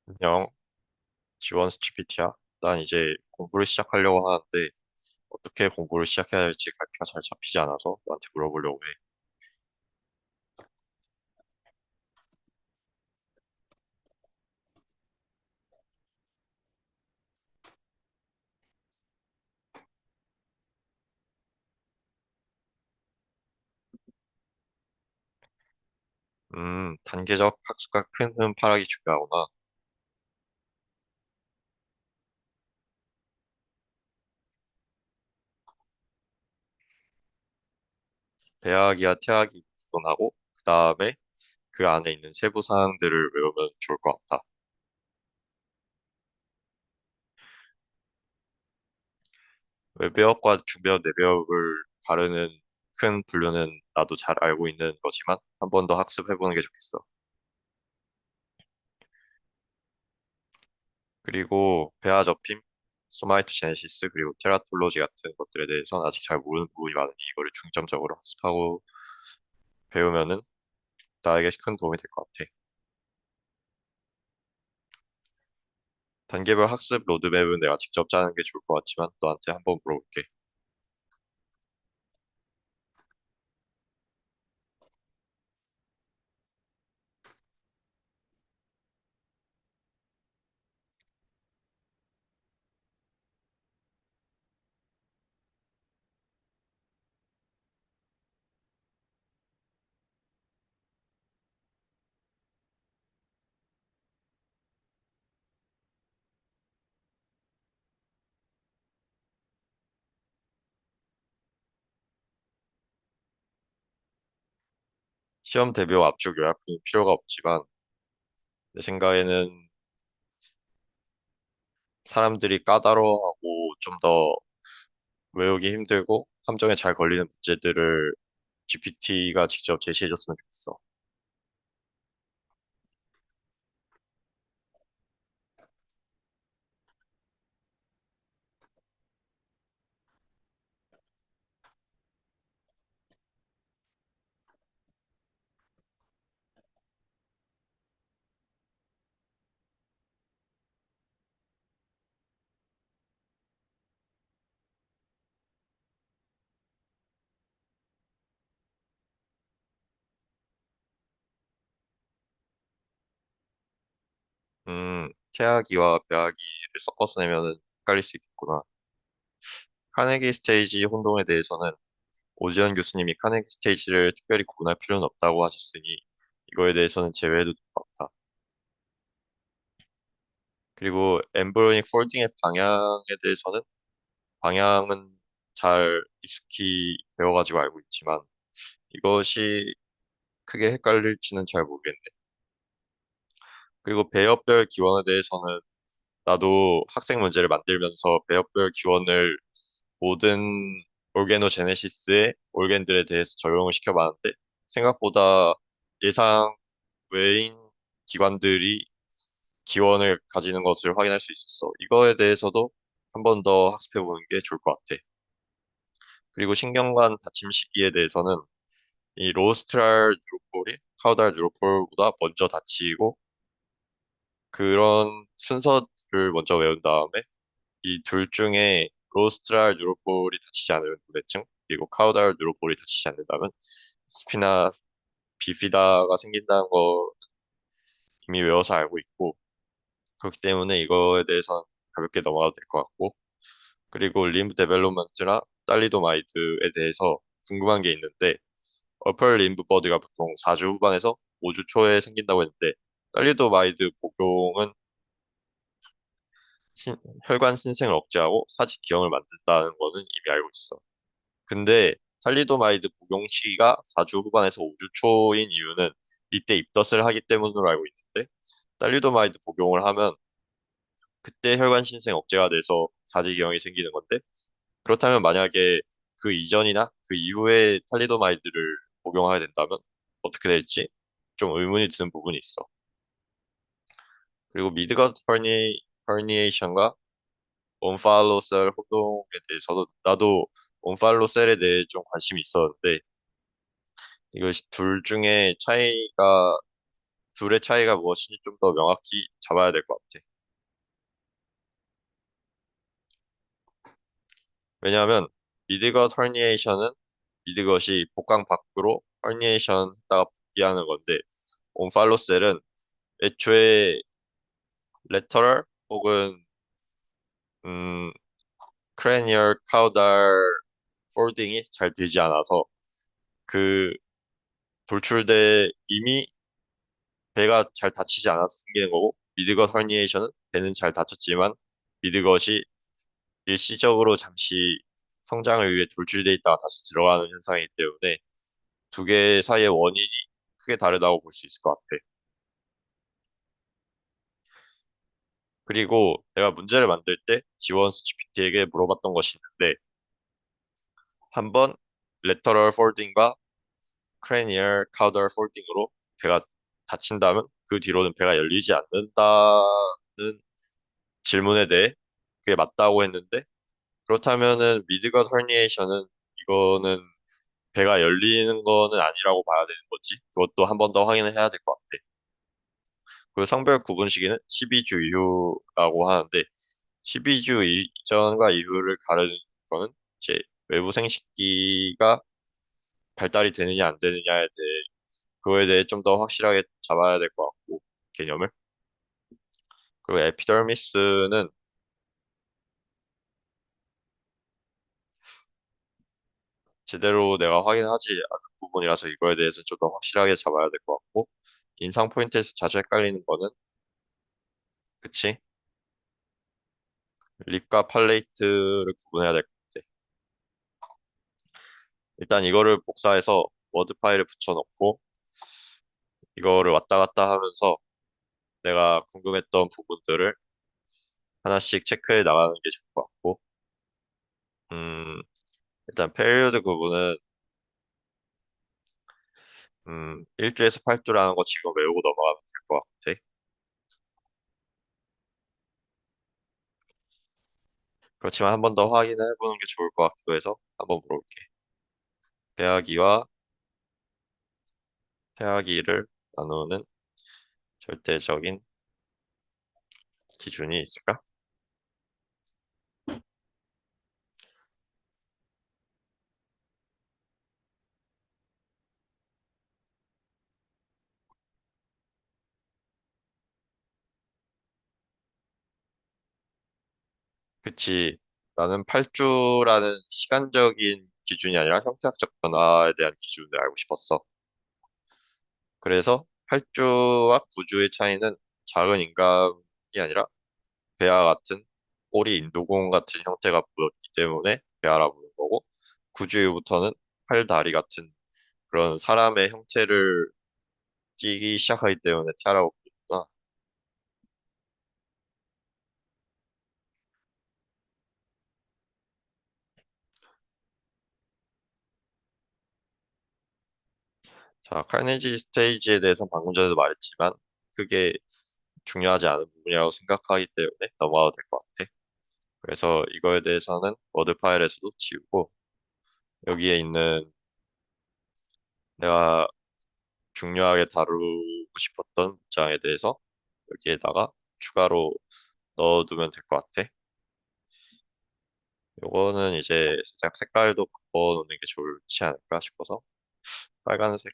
안녕, 지원 스튜피티야. 난 이제 공부를 시작하려고 하는데 어떻게 공부를 시작해야 할지 갈피가 잘 잡히지 않아서 너한테 물어보려고 해. 단계적 학습과 큰 흐름 파악이 중요하구나. 대학이야 태학이 구분하고 그 다음에 그 안에 있는 세부 사항들을 외우면 좋을 것 같아. 외배역과 중배역, 내배역을 가르는 큰 분류는 나도 잘 알고 있는 거지만 한 번 더 학습해보는 게 좋겠어. 그리고 배아 접힘, 소마이토 제네시스 그리고 테라톨로지 같은 것들에 대해서는 아직 잘 모르는 부분이 많으니 이거를 중점적으로 학습하고 배우면은 나에게 큰 도움이 될 것 같아. 단계별 학습 로드맵은 내가 직접 짜는 게 좋을 것 같지만 너한테 한번 물어볼게. 시험 대비후 압축 요약은 필요가 없지만 내 생각에는 사람들이 까다로워하고 좀 더 외우기 힘들고 함정에 잘 걸리는 문제들을 GPT가 직접 제시해줬으면 좋겠어. 태아기와 배아기를 섞어서 내면은 헷갈릴 수 있겠구나. 카네기 스테이지 혼동에 대해서는 오지연 교수님이 카네기 스테이지를 특별히 구분할 필요는 없다고 하셨으니 이거에 대해서는 제외해도 될 것 같아. 그리고 엠브로닉 폴딩의 방향에 대해서는 방향은 잘 익숙히 배워가지고 알고 있지만 이것이 크게 헷갈릴지는 잘 모르겠네. 그리고 배역별 기원에 대해서는 나도 학생 문제를 만들면서 배역별 기원을 모든 올게노제네시스의 올겐들에 대해서 적용을 시켜봤는데 생각보다 예상 외인 기관들이 기원을 가지는 것을 확인할 수 있었어. 이거에 대해서도 한 번 더 학습해 보는 게 좋을 것 같아. 그리고 신경관 다침 시기에 대해서는 이 로스트랄 누로폴이 카우달 누로폴보다 먼저 다치고 그런 순서를 먼저 외운 다음에 이 둘 중에 로스트랄 누로폴이 다치지 않으면 도래증 그리고 카우달 누로폴이 다치지 않는다면 스피나 비피다가 생긴다는 거 이미 외워서 알고 있고 그렇기 때문에 이거에 대해서 가볍게 넘어가도 될 것 같고 그리고 림브 데벨롭먼트나 딸리도마이드에 대해서 궁금한 게 있는데 어펄 림브 버드가 보통 4주 후반에서 5주 초에 생긴다고 했는데 딸리도마이드 복용은 신- 혈관 신생을 억제하고 사직 기형을 만든다는 거는 이미 알고 있어. 근데 탈리도마이드 복용 시기가 4주 후반에서 5주 초인 이유는 이때 입덧을 하기 때문으로 알고 있는데 탈리도마이드 복용을 하면 그때 혈관 신생 억제가 돼서 사지기형이 생기는 건데 그렇다면 만약에 그 이전이나 그 이후에 탈리도마이드를 복용하게 된다면 어떻게 될지 좀 의문이 드는 부분이 있어. 그리고 미드것 허니에이션과 온팔로 셀 호동에 대해서도 나도 온팔로 셀에 대해 좀 관심이 있었는데 이것이 둘 중에 차이가 둘의 차이가 무엇인지 좀 더 명확히 잡아야 될 것 같아. 왜냐하면 미드것 herniation은 미드것이 복강 밖으로 herniation 했다가 복귀하는 건데 온팔로셀은 애초에 lateral 혹은 음, cranial caudal folding이 잘 되지 않아서 그 돌출돼 이미 배가 잘 다치지 않아서 생기는 거고 미드것 herniation은 배는 잘 다쳤지만 미드것이 일시적으로 잠시 성장을 위해 돌출돼 있다가 다시 들어가는 현상이기 때문에 두 개 사이의 원인이 크게 다르다고 볼 수 있을 것 같아. 그리고 내가 문제를 만들 때 지원수 GPT에게 물어봤던 것이 있는데 한번 lateral folding과 cranial caudal folding으로 배가 다친다면 그 뒤로는 배가 열리지 않는다는 질문에 대해 그게 맞다고 했는데 그렇다면은 미드것 herniation은 이거는 배가 열리는 거는 아니라고 봐야 되는 거지. 그것도 한 번 더 확인을 해야 될 것 같아. 그리고 성별 구분 시기는 12주 이후라고 하는데 12주 이전과 이후를 가르는 거는 이제 외부 생식기가 발달이 되느냐 안 되느냐에 대해 그거에 대해 좀 더 확실하게 잡아야 될 것 같고 개념을. 그리고 에피더미스는 제대로 내가 확인하지 않은 부분이라서 이거에 대해서 좀 더 확실하게 잡아야 될 것 같고 임상 포인트에서 자주 헷갈리는 거는 그치? 립과 팔레이트를 구분해야 될 것 같아. 일단 이거를 복사해서 워드 파일에 붙여놓고 이거를 왔다 갔다 하면서 내가 궁금했던 부분들을 하나씩 체크해 나가는 게 좋을 것 같고 음, 일단 페리오드 구분은 1주에서 8주라는 거 지금 외우고 넘어가면 될 것 같아. 그렇지만 한 번 더 확인해 보는 게 좋을 것 같기도 해서 한번 물어볼게. 배아기와 폐아기를 나누는 절대적인 기준이 있을까? 그치. 나는 8주라는 시간적인 기준이 아니라 형태학적 변화에 대한 기준을 알고 싶었어. 그래서 8주와 9주의 차이는 작은 인간이 아니라 배아 같은 꼬리 인두공 같은 형태가 보였기 때문에 배아라 부르는 거고 9주 이후부터는 팔, 다리 같은 그런 사람의 형태를 띠기 시작하기 때문에 태아라고 부르구나. 자, 카네지 스테이지에 대해서 방금 전에도 말했지만 크게 중요하지 않은 부분이라고 생각하기 때문에 넘어가도 될 것 같아. 그래서 이거에 대해서는 워드 파일에서도 지우고 여기에 있는 내가 중요하게 다루고 싶었던 문장에 대해서 여기에다가 추가로 넣어두면 될 것 같아. 요거는 이제 살짝 색깔도 바꿔놓는 게 좋지 않을까 싶어서 빨간색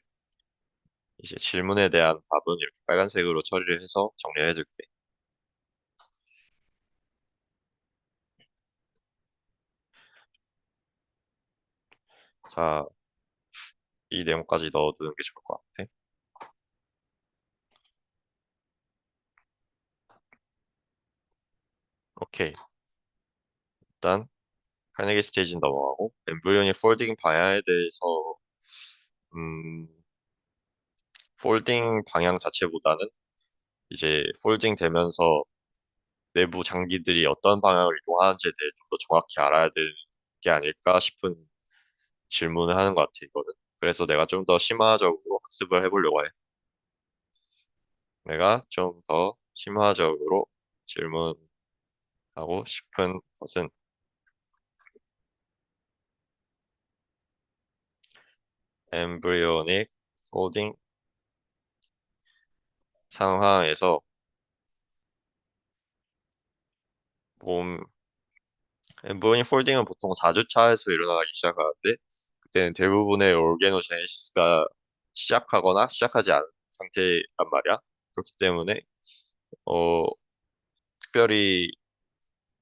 이제 질문에 대한 답은 이렇게 빨간색으로 처리를 해서 정리를 해줄게. 자, 이 내용까지 넣어두는 게 좋을 것 같아. 오케이. 일단 카네기 스테이지는 넘어가고 엠브리오닉 폴딩 방향에 대해서 음, 폴딩 방향 자체보다는 이제 폴딩 되면서 내부 장기들이 어떤 방향으로 이동하는지에 대해 좀 더 정확히 알아야 될 게 아닐까 싶은 질문을 하는 것 같아, 이거는. 그래서 내가 좀 더 심화적으로 학습을 해보려고 해. 내가 좀 더 심화적으로 질문하고 싶은 것은 embryonic folding 상황에서 몸 엠브로니 폴딩은 보통 4주차에서 일어나기 시작하는데 그때는 대부분의 올게노제네시스가 시작하거나 시작하지 않은 상태란 말이야. 그렇기 때문에 어, 특별히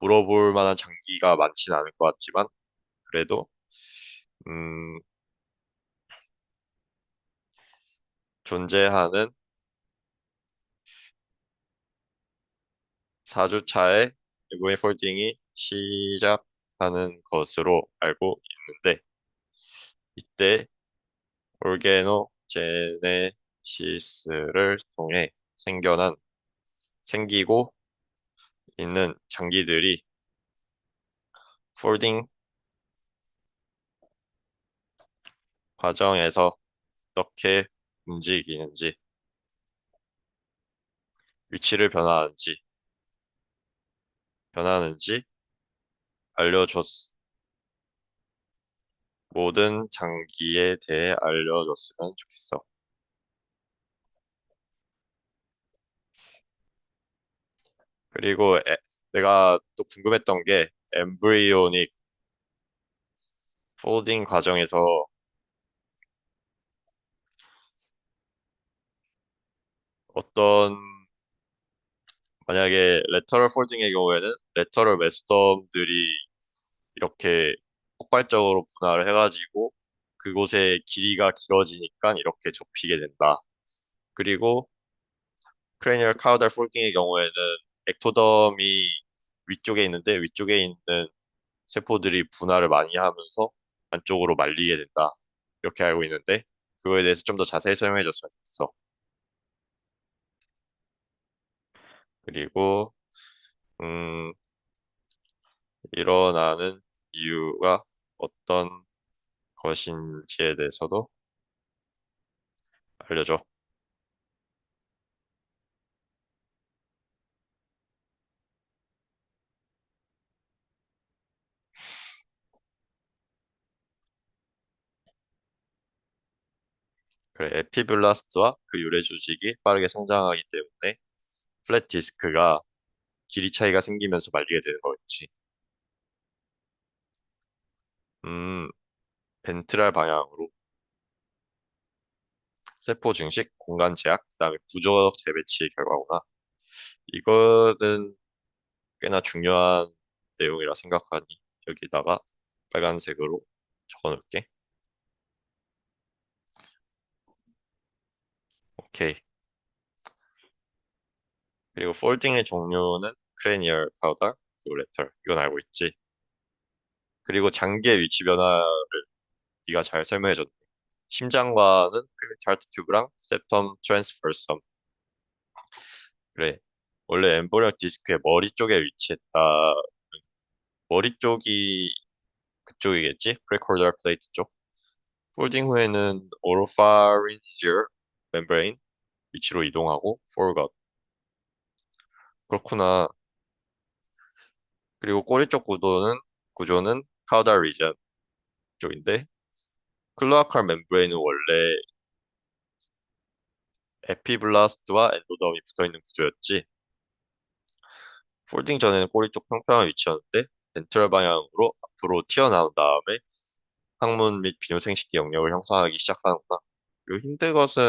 물어볼 만한 장기가 많지는 않을 것 같지만 그래도 음, 존재하는 4주차에 엠브로니 폴딩이 시작하는 것으로 알고 있는데 이때 올게노제네시스를 통해 생기고 있는 장기들이 폴딩 과정에서 어떻게 움직이는지, 위치를 변하는지 알려줬, 모든 장기에 대해 알려줬으면 좋겠어. 그리고 내가 또 궁금했던 게 엠브리오닉 폴딩 과정에서 어떤 만약에 레터럴 폴딩의 경우에는 레터럴 메소덤들이 이렇게 폭발적으로 분할을 해가지고 그곳의 길이가 길어지니까 이렇게 좁히게 된다. 그리고 크레니얼 카우달 폴딩의 경우에는 엑토덤이 위쪽에 있는데 위쪽에 있는 세포들이 분할을 많이 하면서 안쪽으로 말리게 된다. 이렇게 알고 있는데 그거에 대해서 좀 더 자세히 설명해 줬으면 좋겠어. 그리고 음, 일어나는 이유가 어떤 것인지에 대해서도 알려줘. 그래, 에피블라스트와 그 유래 조직이 빠르게 성장하기 때문에 플랫 디스크가 길이 차이가 생기면서 말리게 되는 거겠지. 음, 벤트랄 방향으로 세포 증식, 공간 제약, 그다음에 구조적 재배치의 결과구나. 이거는 꽤나 중요한 내용이라 생각하니 여기다가 빨간색으로 적어놓을게. 오케이. 그리고 폴딩의 종류는 크레니얼, 카우달, 그리고 레터. 이건 알고 있지. 그리고 장기의 위치 변화를 네가 잘 설명해줬네. 심장과는 하트 튜브랑 septum transversum. 그래. 원래 엠브리오 디스크의 머리 쪽에 위치했다. 머리 쪽이 그쪽이겠지? 프레코르달 플레이트 쪽. 폴딩 후에는 오로파린지얼 멤브레인 위치로 이동하고 forgot. 그렇구나. 그리고 꼬리 쪽 구조는 카우달 리전 쪽인데 클로아칼 멤브레인은 원래 에피블라스트와 엔도덤이 붙어있는 구조였지. 폴딩 전에는 꼬리 쪽 평평한 위치였는데 벤트럴 방향으로 앞으로 튀어나온 다음에 항문 및 비뇨생식기 영역을 형성하기 시작하는구나. 그리고 힘든 것은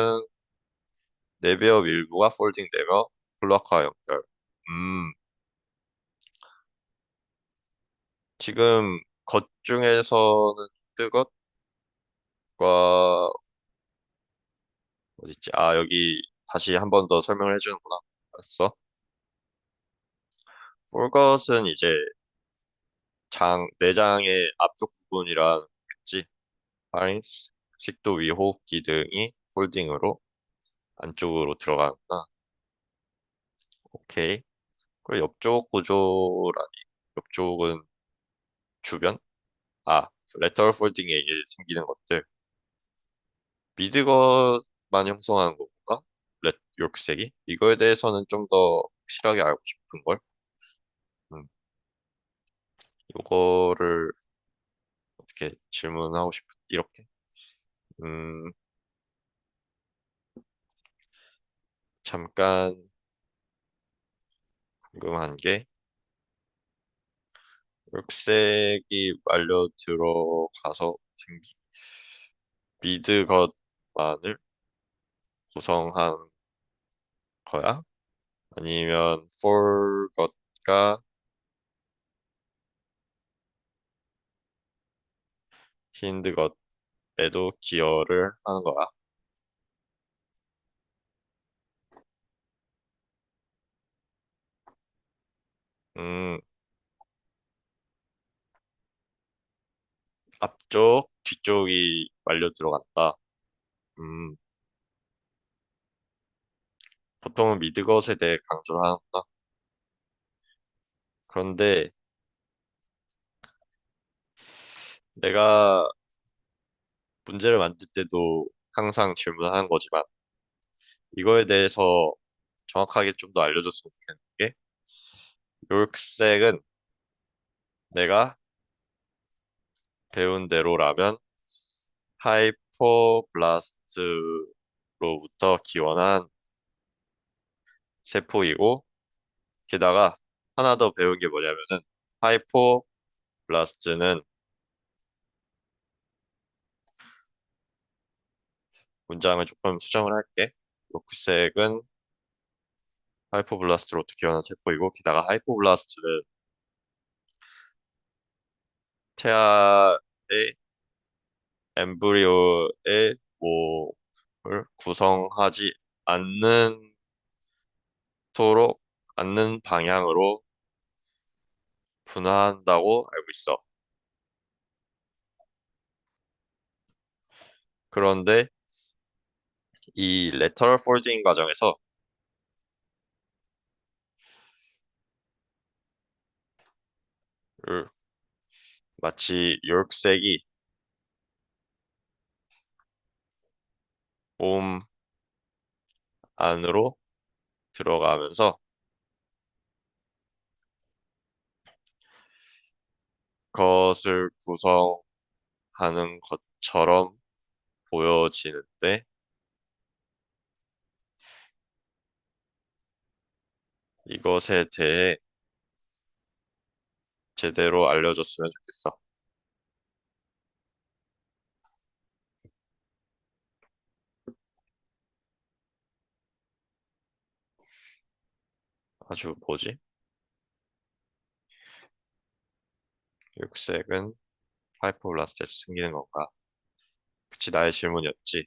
내배엽 일부가 폴딩되며 클로아카 연결. 음, 지금 것 중에서는 힘든 것과 어딨지? 아, 여기 다시 한 번 더 설명을 해주는구나. 알았어. 폴것은 이제 내장의 앞쪽 부분이란 겠지. 파린스, 식도 위 호흡기 등이 폴딩으로 안쪽으로 들어가는구나. 오케이. 그리고 옆쪽 구조라니. 옆쪽은 주변? 아, 레터럴 폴딩에 이제 생기는 것들. 미드것만 형성하는 건가? 요크색이? 이거에 대해서는 좀 더 확실하게 알고 싶은 걸. 음, 요거를 어떻게 질문하고 이렇게. 음, 잠깐 궁금한 게 흑색이 말려 들어가서 생긴 미드것만을 구성한 거야? 아니면 for것과 힌드것에도 기여를 하는 거야? 음, 앞쪽, 뒤쪽이 말려 들어간다. 음, 보통은 미드것에 대해 강조를 하는구나. 그런데 내가 문제를 만들 때도 항상 질문하는 거지만 이거에 대해서 정확하게 좀 더 알려줬으면 좋겠는 게 york색은 내가 배운 대로라면 하이퍼블라스트로부터 기원한 세포이고 게다가 하나 더 배운 게 뭐냐면은 하이퍼블라스트는 문장을 조금 수정을 할게. york색은 하이퍼블라스트로부터 기원한 세포이고 게다가 하이퍼블라스트는 태아의 엠브리오의 몸을 구성하지 않는 않는 방향으로 분화한다고 알고 있어. 그런데 이 레터럴 폴딩 과정에서 을- 마치 york색이 몸 안으로 들어가면서 그것을 구성하는 것처럼 보여지는데 이것에 대해 제대로 알려줬으면 좋겠어. 아주 뭐지? york색은 하이퍼블라스트에서 생기는 건가? 그치, 나의 질문이었지.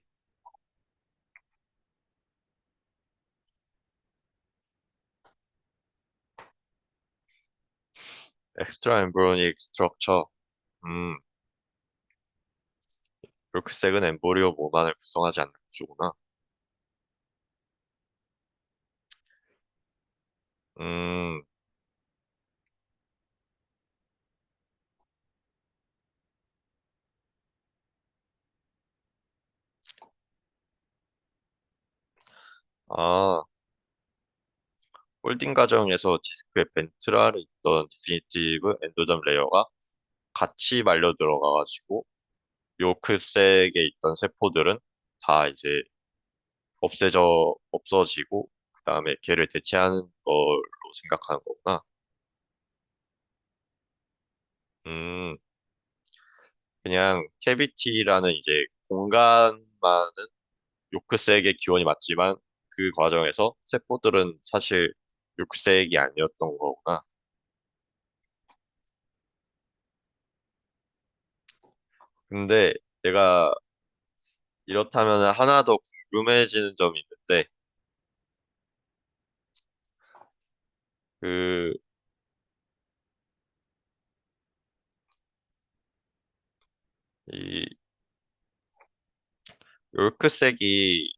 엑스트라 엠브리오닉 스트럭처. 음, york색은 엠브리오 모단을 구성하지 않는 구조구나. 음, 아, 홀딩 과정에서 디스크에 벤트랄에 있던 디피니티브 엔도덤 레이어가 같이 말려 들어가가지고 요크색에 있던 세포들은 다 이제 없어지고 그다음에 걔를 대체하는 걸로 생각하는 거구나. 음, 그냥 캐비티라는 이제 공간만은 요크색의 기원이 맞지만 그 과정에서 세포들은 사실 요크색이 아니었던 거구나. 근데 내가 이렇다면 하나 더 궁금해지는 점이 있는데, 그, 이, york색이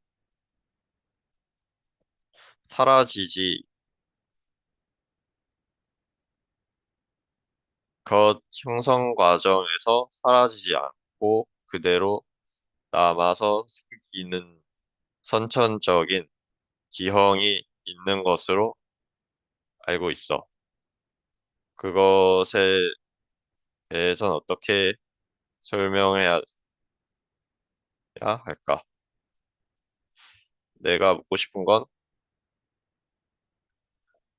사라지지, 겉 형성 과정에서 사라지지 않고 그대로 남아서 생기는 선천적인 기형이 있는 것으로 알고 있어. 그것에 대해서는 어떻게 설명해야 할까? 내가 묻고 싶은 건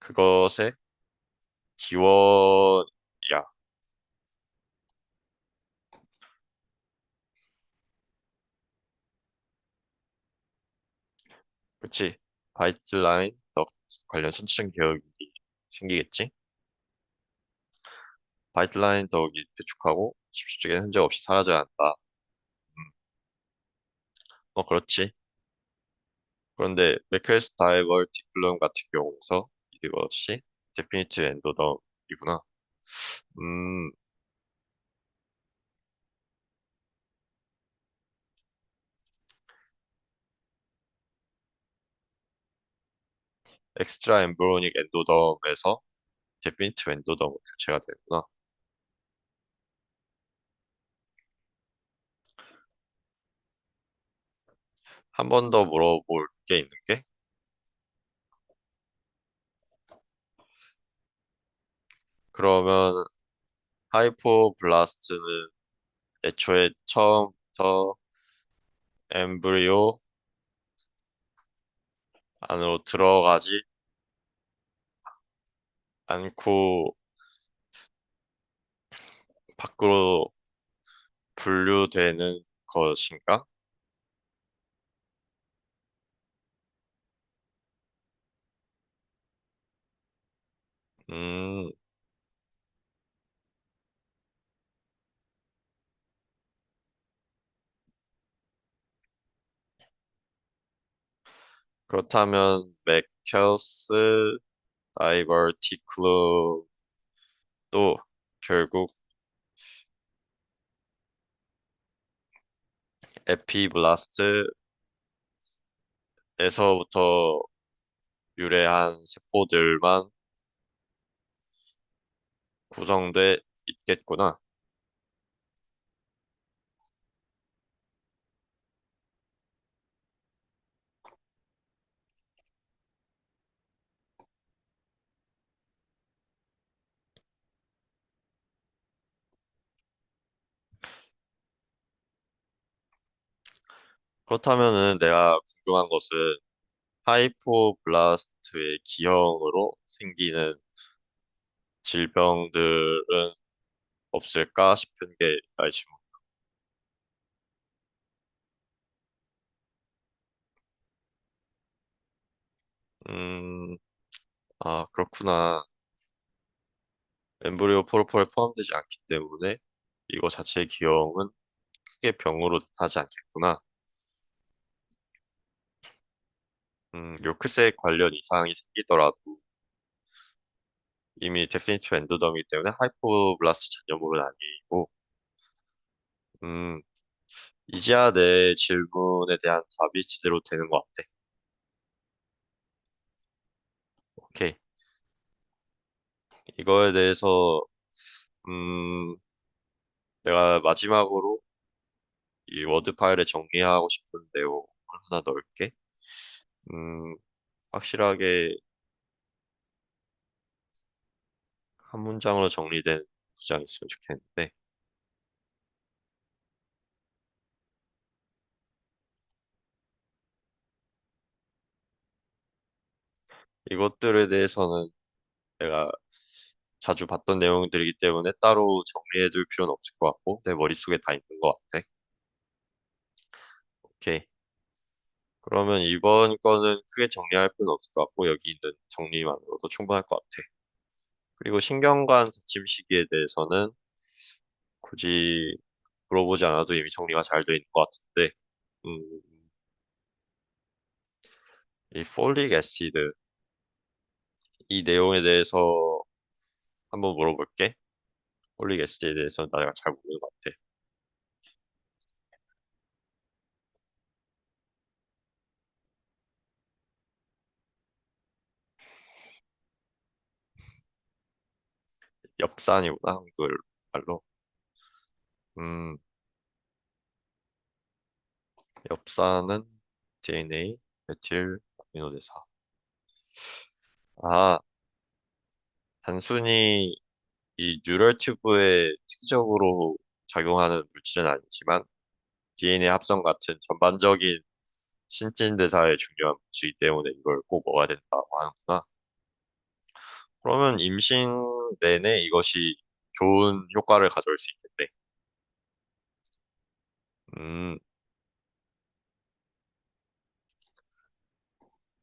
그것의 기원이야. 그치? 바이트라인 더 관련 선치적 개혁이 생기겠지? 바이트라인 더욱이 구축하고 집중적인 흔적 없이 사라져야 한다. 그렇지. 그런데 맥퀘스트 다이버티클럼 같은 경우에서 이것이 데피니트 엔도더이구나. 음, 엑스트라 엠브로닉 엔도덤에서 데피니트 엔도덤으로 교체가 되구나. 한 번 더 물어볼 게 있는 게, 그러면 하이퍼 블라스트는 애초에 처음부터 엠브리오 안으로 들어가지 않고 밖으로 분류되는 것인가? 음, 그렇다면 맥켈스 다이버티클로도 결국 에피블라스트에서부터 유래한 세포들만 구성돼 있겠구나. 그렇다면은 내가 궁금한 것은 하이포블라스트의 기형으로 생기는 질병들은 없을까 싶은 게 나의 질문. 음, 그렇구나. 엠브리오 포르포에 포함되지 않기 때문에 이거 자체의 기형은 크게 병으로 나타나지 않겠구나. 묘크색 관련 이상이 생기더라도 이미 데피니티브 엔도덤이기 때문에 하이포블라스트 전염물은 아니고, 음, 이제야 내 질문에 대한 답이 제대로 되는 것 같아. 오케이. 이거에 대해서, 음, 내가 마지막으로 이 워드 파일에 정리하고 싶은 내용을 하나 넣을게. 음, 확실하게 한 문장으로 정리된 문장이 있으면 좋겠는데, 이것들에 대해서는 내가 자주 봤던 내용들이기 때문에 따로 정리해둘 필요는 없을 것 같고, 내 머릿속에 다 있는 것 같아. 오케이. 그러면 이번 거는 크게 정리할 필요는 없을 것 같고, 여기 있는 정리만으로도 충분할 것 같아. 그리고 신경관 닫힘 시기에 대해서는 굳이 물어보지 않아도 이미 정리가 잘 돼 있는 것 같은데, 음, 이 폴릭 애시드, 이 내용에 대해서 한번 물어볼게. 폴릭 애시드에 대해서 내가 잘 모르는 것 같아. 엽산이구나, 한글말로. 음, 엽산은 DNA, 메틸, 아미노대사. 아, 단순히 이 뉴럴 튜브에 특적으로 작용하는 물질은 아니지만 DNA 합성 같은 전반적인 신진대사에 중요한 물질이기 때문에 이걸 꼭 먹어야 된다고 하는구나. 그러면 임신 내내 이것이 좋은 효과를 가져올 수 있겠네. 음,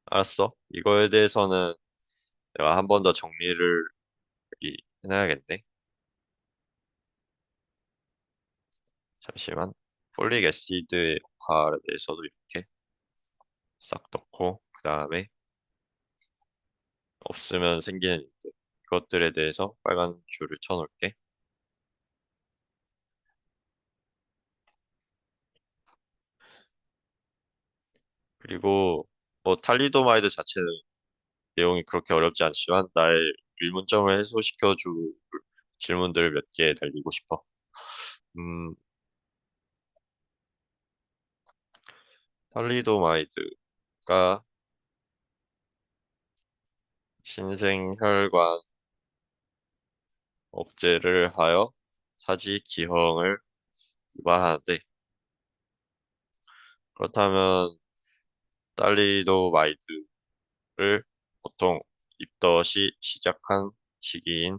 알았어. 이거에 대해서는 내가 한 번 더 정리를 해놔야겠네. 잠시만. 폴릭 애시드의 역할에 대해서도 이렇게 싹 넣고, 그 다음에 없으면 생기는 일들. 이것들에 대해서 빨간 줄을 쳐놓을게. 그리고 뭐 탈리도마이드 자체는 내용이 그렇게 어렵지 않지만 나의 의문점을 해소시켜줄 질문들을 몇 개 달리고 싶어. 음, 탈리도마이드가 신생혈관 억제를 하여 사지 기형을 유발하는데 그렇다면 탈리도마이드를 보통 입덧이 시작한 시기인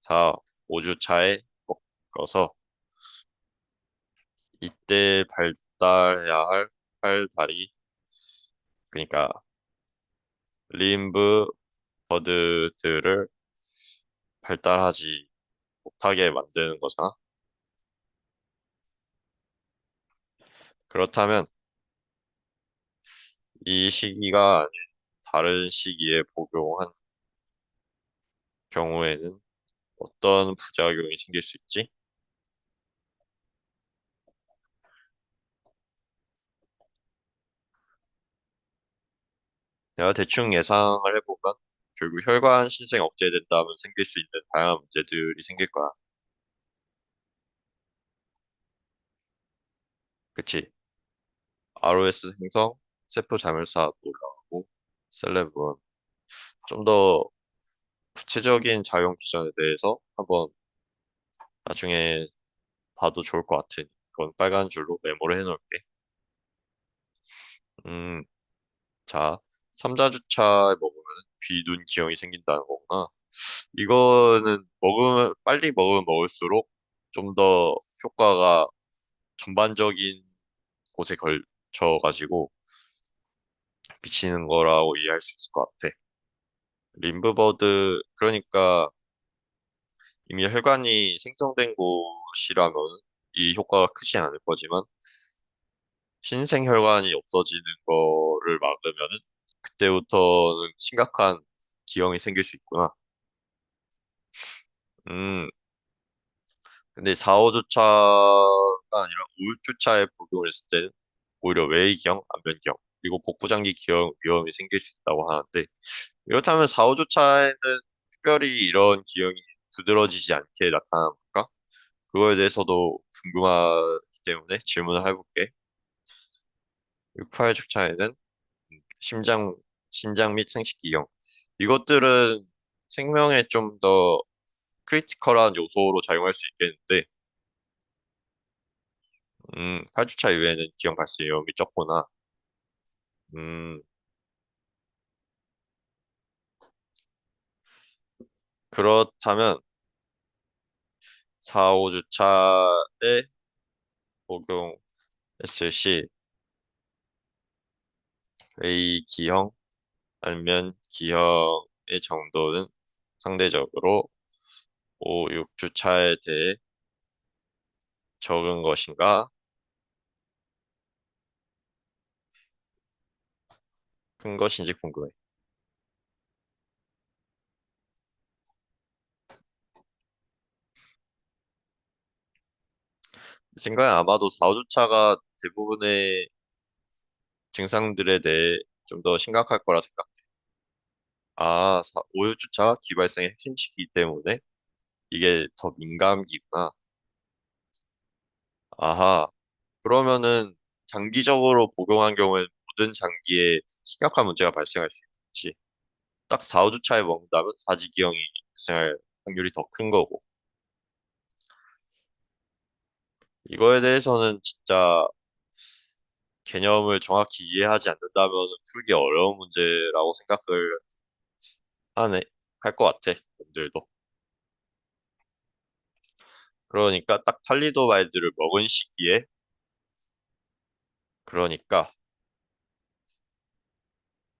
4, 5주 차에 먹어서 이때 발달해야 할 팔다리 그러니까 림브 버드들을 발달하지 못하게 만드는 거잖아. 그렇다면 이 시기가 아닌 다른 시기에 복용한 경우에는 어떤 부작용이 생길 수 있지? 내가 대충 예상을 해보면 결국 혈관 신생 억제된다면 생길 수 있는 다양한 문제들이 생길 거야. 그치? ROS 생성, 세포 자멸사 올라가고 셀레브론 좀 더 구체적인 작용 기전에 대해서 한번 나중에 봐도 좋을 것 같으니 그건 빨간 줄로 메모를 해놓을게. 음, 자, 삼자주차에 먹으면 귀, 눈 기형이 생긴다는 거구나. 이거는 빨리 먹으면 먹을수록 좀 더 효과가 전반적인 곳에 걸쳐가지고 미치는 거라고 이해할 수 있을 것 같아. 림브버드, 그러니까 이미 혈관이 생성된 곳이라면 이 효과가 크지 않을 거지만 신생혈관이 없어지는 거를 막으면은 그때부터는 심각한 기형이 생길 수 있구나. 음, 근데 4, 5주차가 아니라 5주차에 복용을 했을 때는 오히려 외기형, 안면기형, 그리고 복부장기 기형 위험이 생길 수 있다고 하는데 이렇다면 4, 5주차에는 특별히 이런 기형이 두드러지지 않게 나타나는 걸까? 그거에 대해서도 궁금하기 때문에 질문을 해볼게. 6, 8주차에는 심장, 신장 및 생식기형. 이것들은 생명에 좀 더 크리티컬한 요소로 작용할 수 있겠는데, 8주차 이후에는 기형 발생 위험이 적구나. 음, 그렇다면 4, 5주차에 복용했을 시 A 기형 아니면 기형의 정도는 상대적으로 5, 6주차에 대해 적은 것인가? 큰 것인지 궁금해. 생각에 아마도 4, 5주차가 대부분의 증상들에 대해 좀 더 심각할 거라 생각해. 5주차가 기발성의 핵심 시기이기 때문에 이게 더 민감기구나. 아하. 그러면은 장기적으로 복용한 경우에는 모든 장기에 심각한 문제가 발생할 수 있지. 딱 4, 5주차에 먹는다면 사지기형이 발생할 확률이 더 큰 거고. 이거에 대해서는 진짜 개념을 정확히 이해하지 않는다면 풀기 어려운 문제라고 생각을 하네. 할 것 같아, 놈들도. 그러니까 딱 탈리도마이드를 먹은 시기에, 그러니까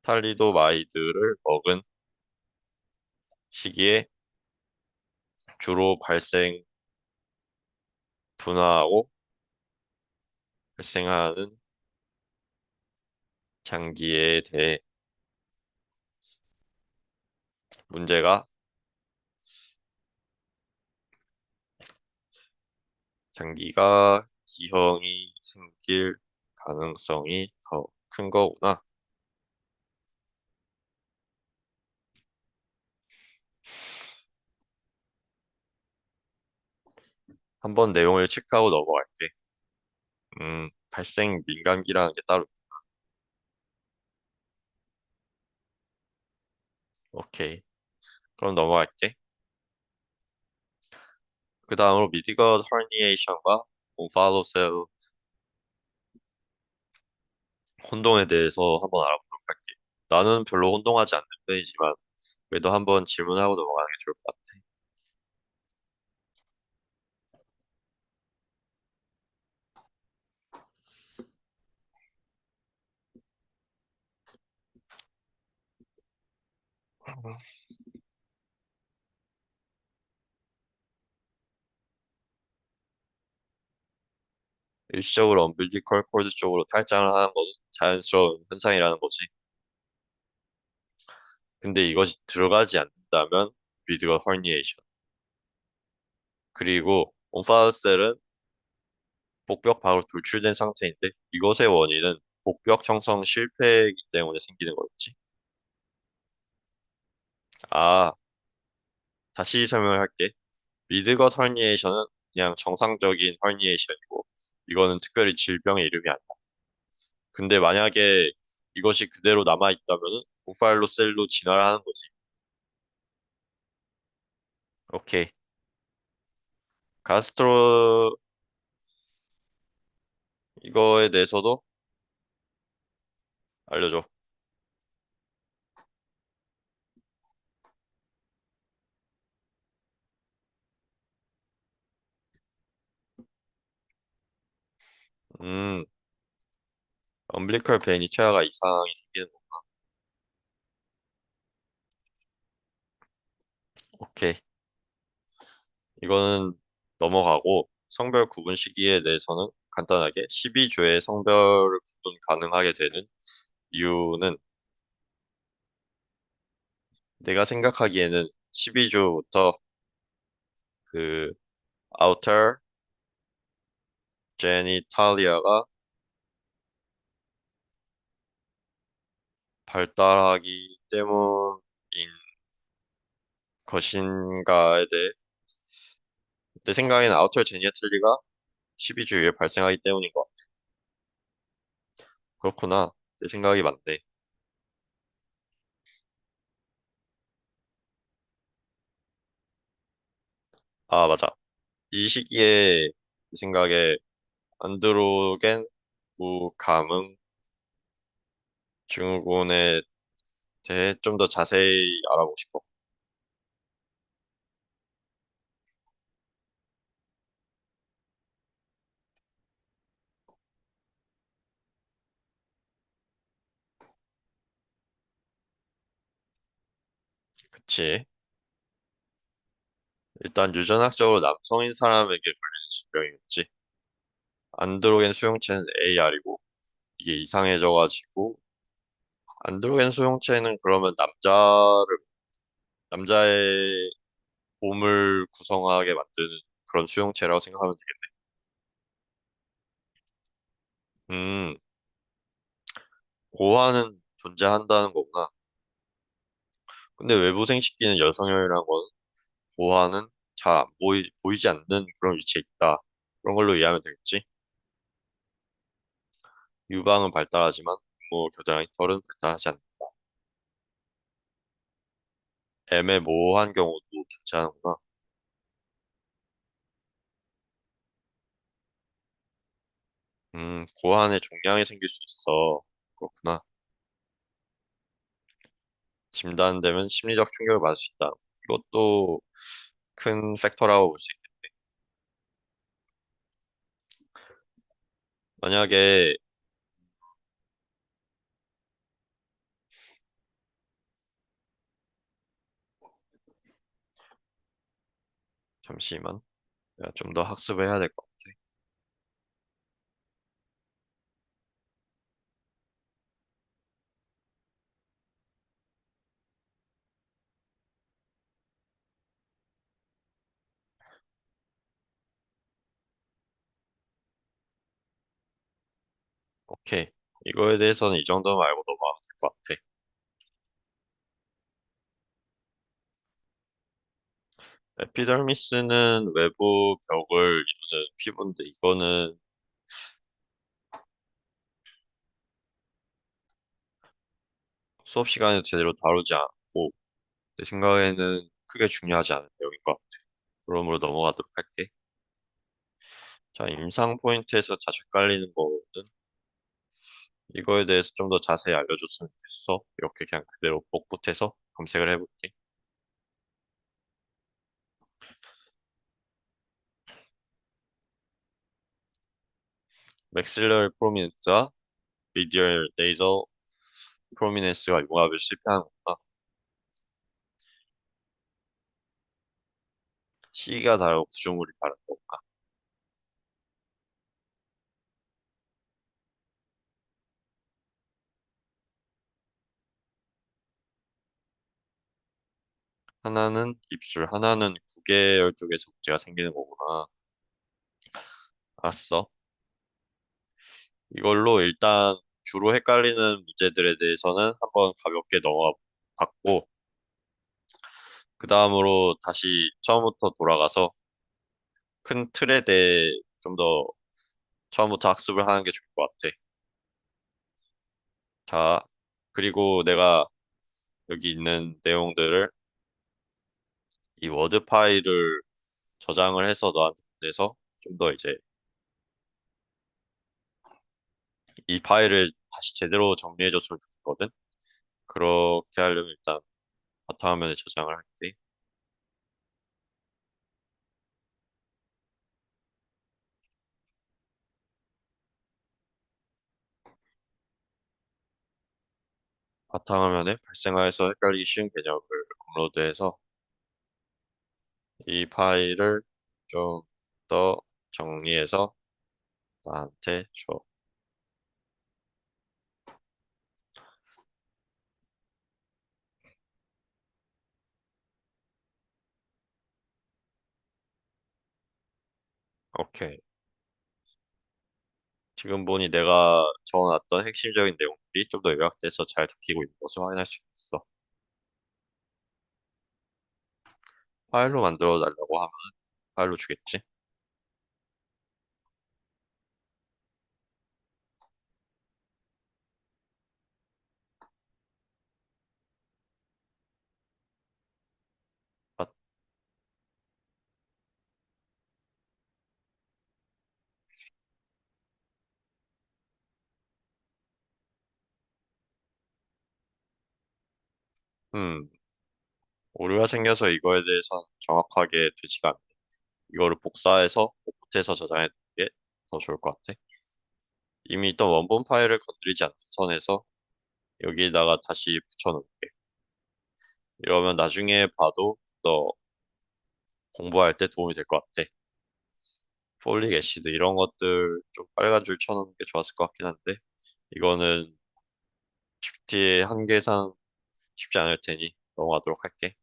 탈리도마이드를 먹은 시기에 주로 분화하고 발생하는 장기에 대해 문제가, 장기가 기형이 생길 가능성이 더 큰 거구나. 한번 내용을 체크하고 넘어갈게. 발생 민감기라는 게 따로, 오케이. 그럼 넘어갈게. 그 다음으로 미디건 허니에이션과 옴팔로셀 혼동에 대해서 한번 알아보도록 할게. 나는 별로 혼동하지 않는 편이지만, 그래도 한번 질문하고 넘어가는 게 좋을 것 같아. 일시적으로 엄빌리컬 코드 쪽으로 탈장을 하는 것은 자연스러운 현상이라는 거지. 근데 이것이 들어가지 않는다면 미드건 허니에이션. 그리고 옴팔로셀은 복벽 밖으로 돌출된 상태인데 이것의 원인은 복벽 형성 실패이기 때문에 생기는 거였지. 아, 다시 설명을 할게. 미드것 헐니에이션은 그냥 정상적인 헐니에이션이고 이거는 특별히 질병의 이름이 아니야. 근데 만약에 이것이 그대로 남아있다면은 부팔로 셀로 진화를 하는 거지. 오케이. 가스트로 이거에 대해서도 알려줘. 음, 엄빌리컬 베니 퇴화가 이상이 생기는 거. 오케이. 이거는 넘어가고 성별 구분 시기에 대해서는 간단하게 12주에 성별을 구분 가능하게 되는 이유는 내가 생각하기에는 12주부터 그 outer genitalia가 발달하기 때문인 것인가에 대해 내 생각에는 outer genitalia 12주 이후에 발생하기 때문인 것 같아. 그렇구나. 내 생각이 맞네. 아, 맞아. 이 시기에 내 생각에 안드로겐 무감응 증후군에 대해 좀 더 자세히 알아보고 싶어. 그치? 일단 유전학적으로 남성인 사람에게 걸리는 질병이겠지. 안드로겐 수용체는 AR이고 이게 이상해져가지고 안드로겐 수용체는 그러면 남자의 몸을 구성하게 만드는 그런 수용체라고 생각하면 되겠네. 음, 고환은 존재한다는 거구나. 근데 외부 생식기는 여성형이라는 건 고환은 잘 안 보이지 않는 그런 위치에 있다. 그런 걸로 이해하면 되겠지. 유방은 발달하지만 뭐 겨드랑이 털은 발달하지 않는다. 애매모호한 경우도 존재하는구나. 고환에 종양이 생길 수 있어. 그렇구나. 진단되면 심리적 충격을 받을 수 있다. 이것도 큰 팩터라고 볼 수 있겠네. 만약에, 잠시만. 내가 좀 더 학습을 해야 될 것 같아. 오케이. 이거에 대해서는 이 정도만 알고 넘어가도 될 것 같아. 에피더미스는 외부 벽을 이루는 피부인데, 이거는 수업 시간에 제대로 다루지 않고, 내 생각에는 크게 중요하지 않은 내용인 것 같아. 그러므로 넘어가도록 할게. 자, 임상 포인트에서 자주 헷갈리는 거는 이거에 대해서 좀 더 자세히 알려줬으면 좋겠어. 이렇게 그냥 그대로 복붙해서 검색을 해볼게. 맥실러 프로미넌스와 미디얼 네이저 프로미넌스가 융합을 실패하는구나. 시기가 다르고 구조물이 다른 건가? 하나는 입술, 하나는 구개열 쪽에서 문제가 생기는 거구나. 알았어. 이걸로 일단 주로 헷갈리는 문제들에 대해서는 한번 가볍게 넘어가 봤고, 그 다음으로 다시 처음부터 돌아가서 큰 틀에 대해 좀 더 처음부터 학습을 하는 게 좋을 것 같아. 자, 그리고 내가 여기 있는 내용들을 이 워드 파일을 저장을 해서 너한테 보내서 좀 더 이제 이 파일을 다시 제대로 정리해줬으면 좋겠거든. 그렇게 하려면 일단 바탕화면에 저장을 할게. 바탕화면에 발생하여서 헷갈리기 쉬운 개념을 업로드해서 이 파일을 좀 더 정리해서 나한테 줘. 오케이. 지금 보니 내가 적어놨던 핵심적인 내용들이 좀 더 요약돼서 잘 적히고 있는 것을 확인할 수 있어. 파일로 만들어 달라고 하면 파일로 주겠지. 아, 음, 오류가 생겨서 이거에 대해서 정확하게 되지가 않네. 이거를 복사해서 복붙해서 저장해 두는 게 더 좋을 것 같아. 이미 있던 원본 파일을 건드리지 않는 선에서 여기에다가 다시 붙여놓을게. 이러면 나중에 봐도 더 공부할 때 도움이 될 것 같아. 폴릭 애시드 이런 것들 좀 빨간 줄 쳐놓는 게 좋았을 것 같긴 한데 이거는 GPT의 한계상 쉽지 않을 테니 넘어가도록 할게.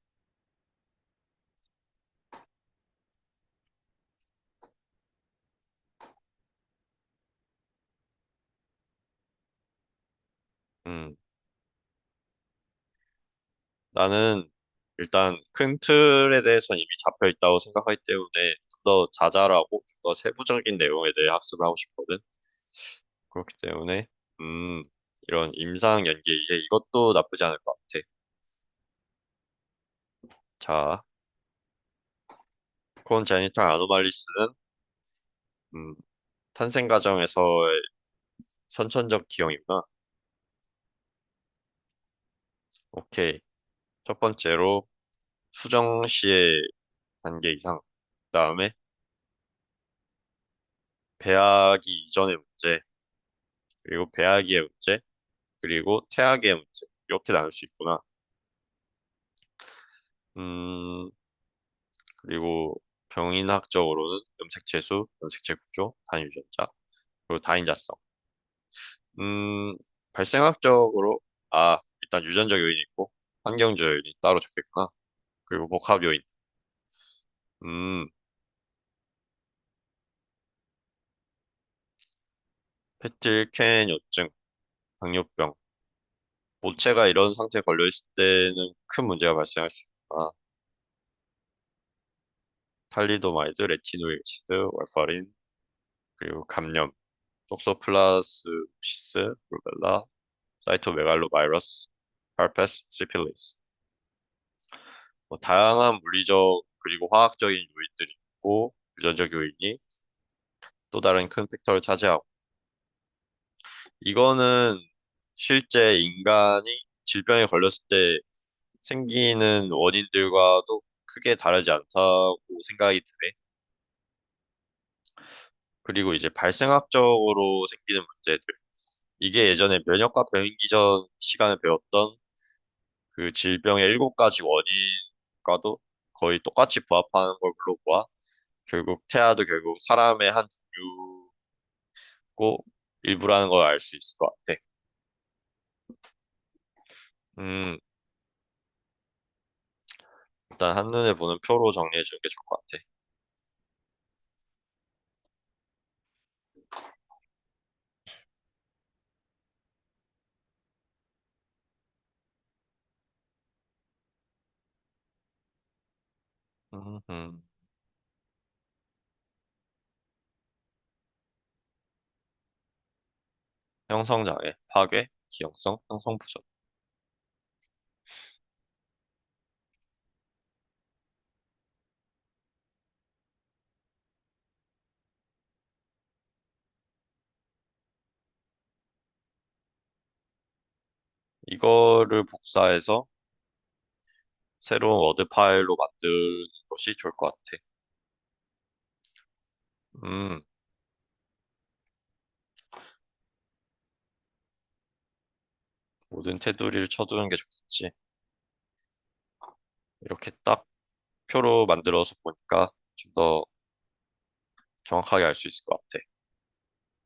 음, 나는 일단 큰 틀에 대해서는 이미 잡혀 있다고 생각하기 때문에 좀 더 자잘하고 좀 더 세부적인 내용에 대해 학습을 하고 싶거든. 그렇기 때문에 음, 이런 임상 연계 이해 이것도 나쁘지 않을 것 같아. 자, 콘제니탈 아노말리스는 음, 탄생 과정에서의 선천적 기형이구나. 오케이. 첫 번째로 수정 시의 단계 이상, 그다음에 배아기 이전의 문제, 그리고 배아기의 문제, 그리고 태아기의 문제 이렇게 나눌 수 있구나. 음, 그리고 병인학적으로는 염색체수, 염색체 구조, 단위 유전자, 그리고 다인자성. 음, 발생학적으로 일단 유전적 요인이 있고 환경적 요인이 따로 적혀있구나. 그리고 복합 요인. 음, 페틸케뇨증, 당뇨병. 모체가 이런 상태에 걸려있을 때는 큰 문제가 발생할 수 있구나. 탈리도마이드, 레티노이치드, warfarin, 그리고 감염, 톡소플라스시스, 루벨라, 사이토메갈로바이러스, herpes, 시필리스. 다양한 물리적 그리고 화학적인 요인들이 있고 유전적 요인이 또 다른 큰 팩터를 차지하고 이거는 실제 인간이 질병에 걸렸을 때 생기는 원인들과도 크게 다르지 않다고 생각이 드네. 그리고 이제 발생학적으로 생기는 문제들. 이게 예전에 면역과 병인기 전 시간에 배웠던 그 질병의 7가지 원인과도 거의 똑같이 부합하는 걸로 봐. 결국 태아도 결국 사람의 한 종류고 일부라는 걸 알 수 있을 것 같아. 음, 일단 한눈에 보는 표로 정리해 주는 게 좋을 것 같아. 음. 형성장애, 파괴, 기형성, 형성부전. 이거를 복사해서 새로운 워드 파일로 만드는 것이 좋을 것 같아. 음, 모든 테두리를 쳐두는 게 좋겠지. 이렇게 딱 표로 만들어서 보니까 좀 더 정확하게 알 수 있을 것 같아.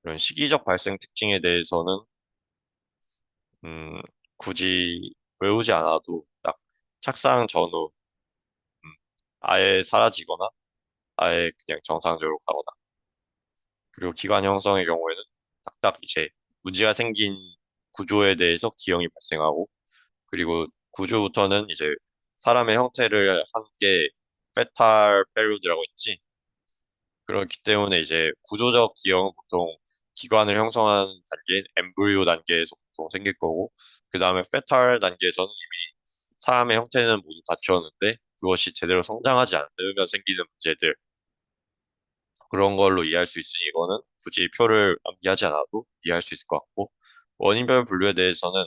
이런 시기적 발생 특징에 대해서는 음, 굳이 외우지 않아도 딱 착상 전후 음, 아예 사라지거나 아예 그냥 정상적으로 가거나 그리고 기관 형성의 경우에는 딱딱 이제 문제가 생긴 구조에 대해서 기형이 발생하고 그리고 구조부터는 이제 사람의 형태를 한 게 페탈 페루드라고 했지. 그렇기 때문에 이제 구조적 기형은 보통 기관을 형성하는 단계인 엠브리오 단계에서 보통 생길 거고 그 다음에 페탈 단계에서는 이미 사람의 형태는 모두 갖추었는데 그것이 제대로 성장하지 않으면 생기는 문제들 그런 걸로 이해할 수 있으니 이거는 굳이 표를 암기하지 않아도 이해할 수 있을 것 같고 원인별 분류에 대해서는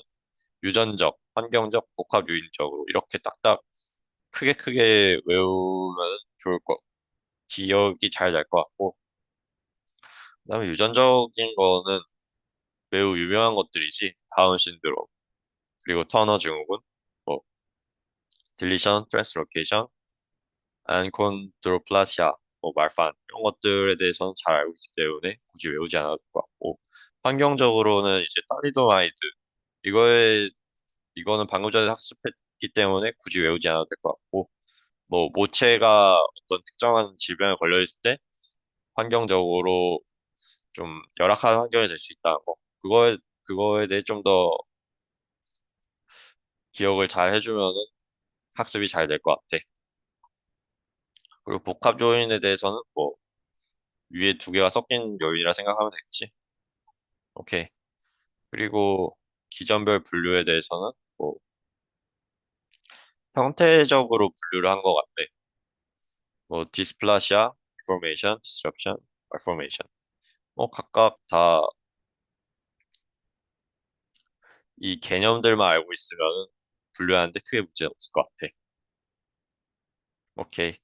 유전적, 환경적, 복합 요인적으로 이렇게 딱딱 크게 외우면 좋을 것, 기억이 잘 날 것 같고 그다음에 유전적인 거는 매우 유명한 것들이지 다운 신드롬 그리고 터너 증후군, 뭐 딜리션, 트랜스로케이션, 안콘드로플라시아, 뭐 말판 이런 것들에 대해서는 잘 알고 있기 때문에 굳이 외우지 않아도 될 것 같고 환경적으로는 이제 탈리도마이드 이거에 이거는 방금 전에 학습했기 때문에 굳이 외우지 않아도 될 것 같고 뭐 모체가 어떤 특정한 질병에 걸려 있을 때 환경적으로 좀 열악한 환경이 될 수 있다는 거 그거에 대해 좀 더 기억을 잘 해주면은 학습이 잘 될 것 같아. 그리고 복합 요인에 대해서는 뭐 위에 두 개가 섞인 요인이라 생각하면 되겠지. 오케이. 그리고 기전별 분류에 대해서는 뭐 형태적으로 분류를 한 것 같네. 뭐 디스플라시아, 디포메이션, 디스럽션, 말포메이션. 뭐 각각 다 이 개념들만 알고 있으면 분류하는데 크게 문제는 없을 것 같아. 오케이.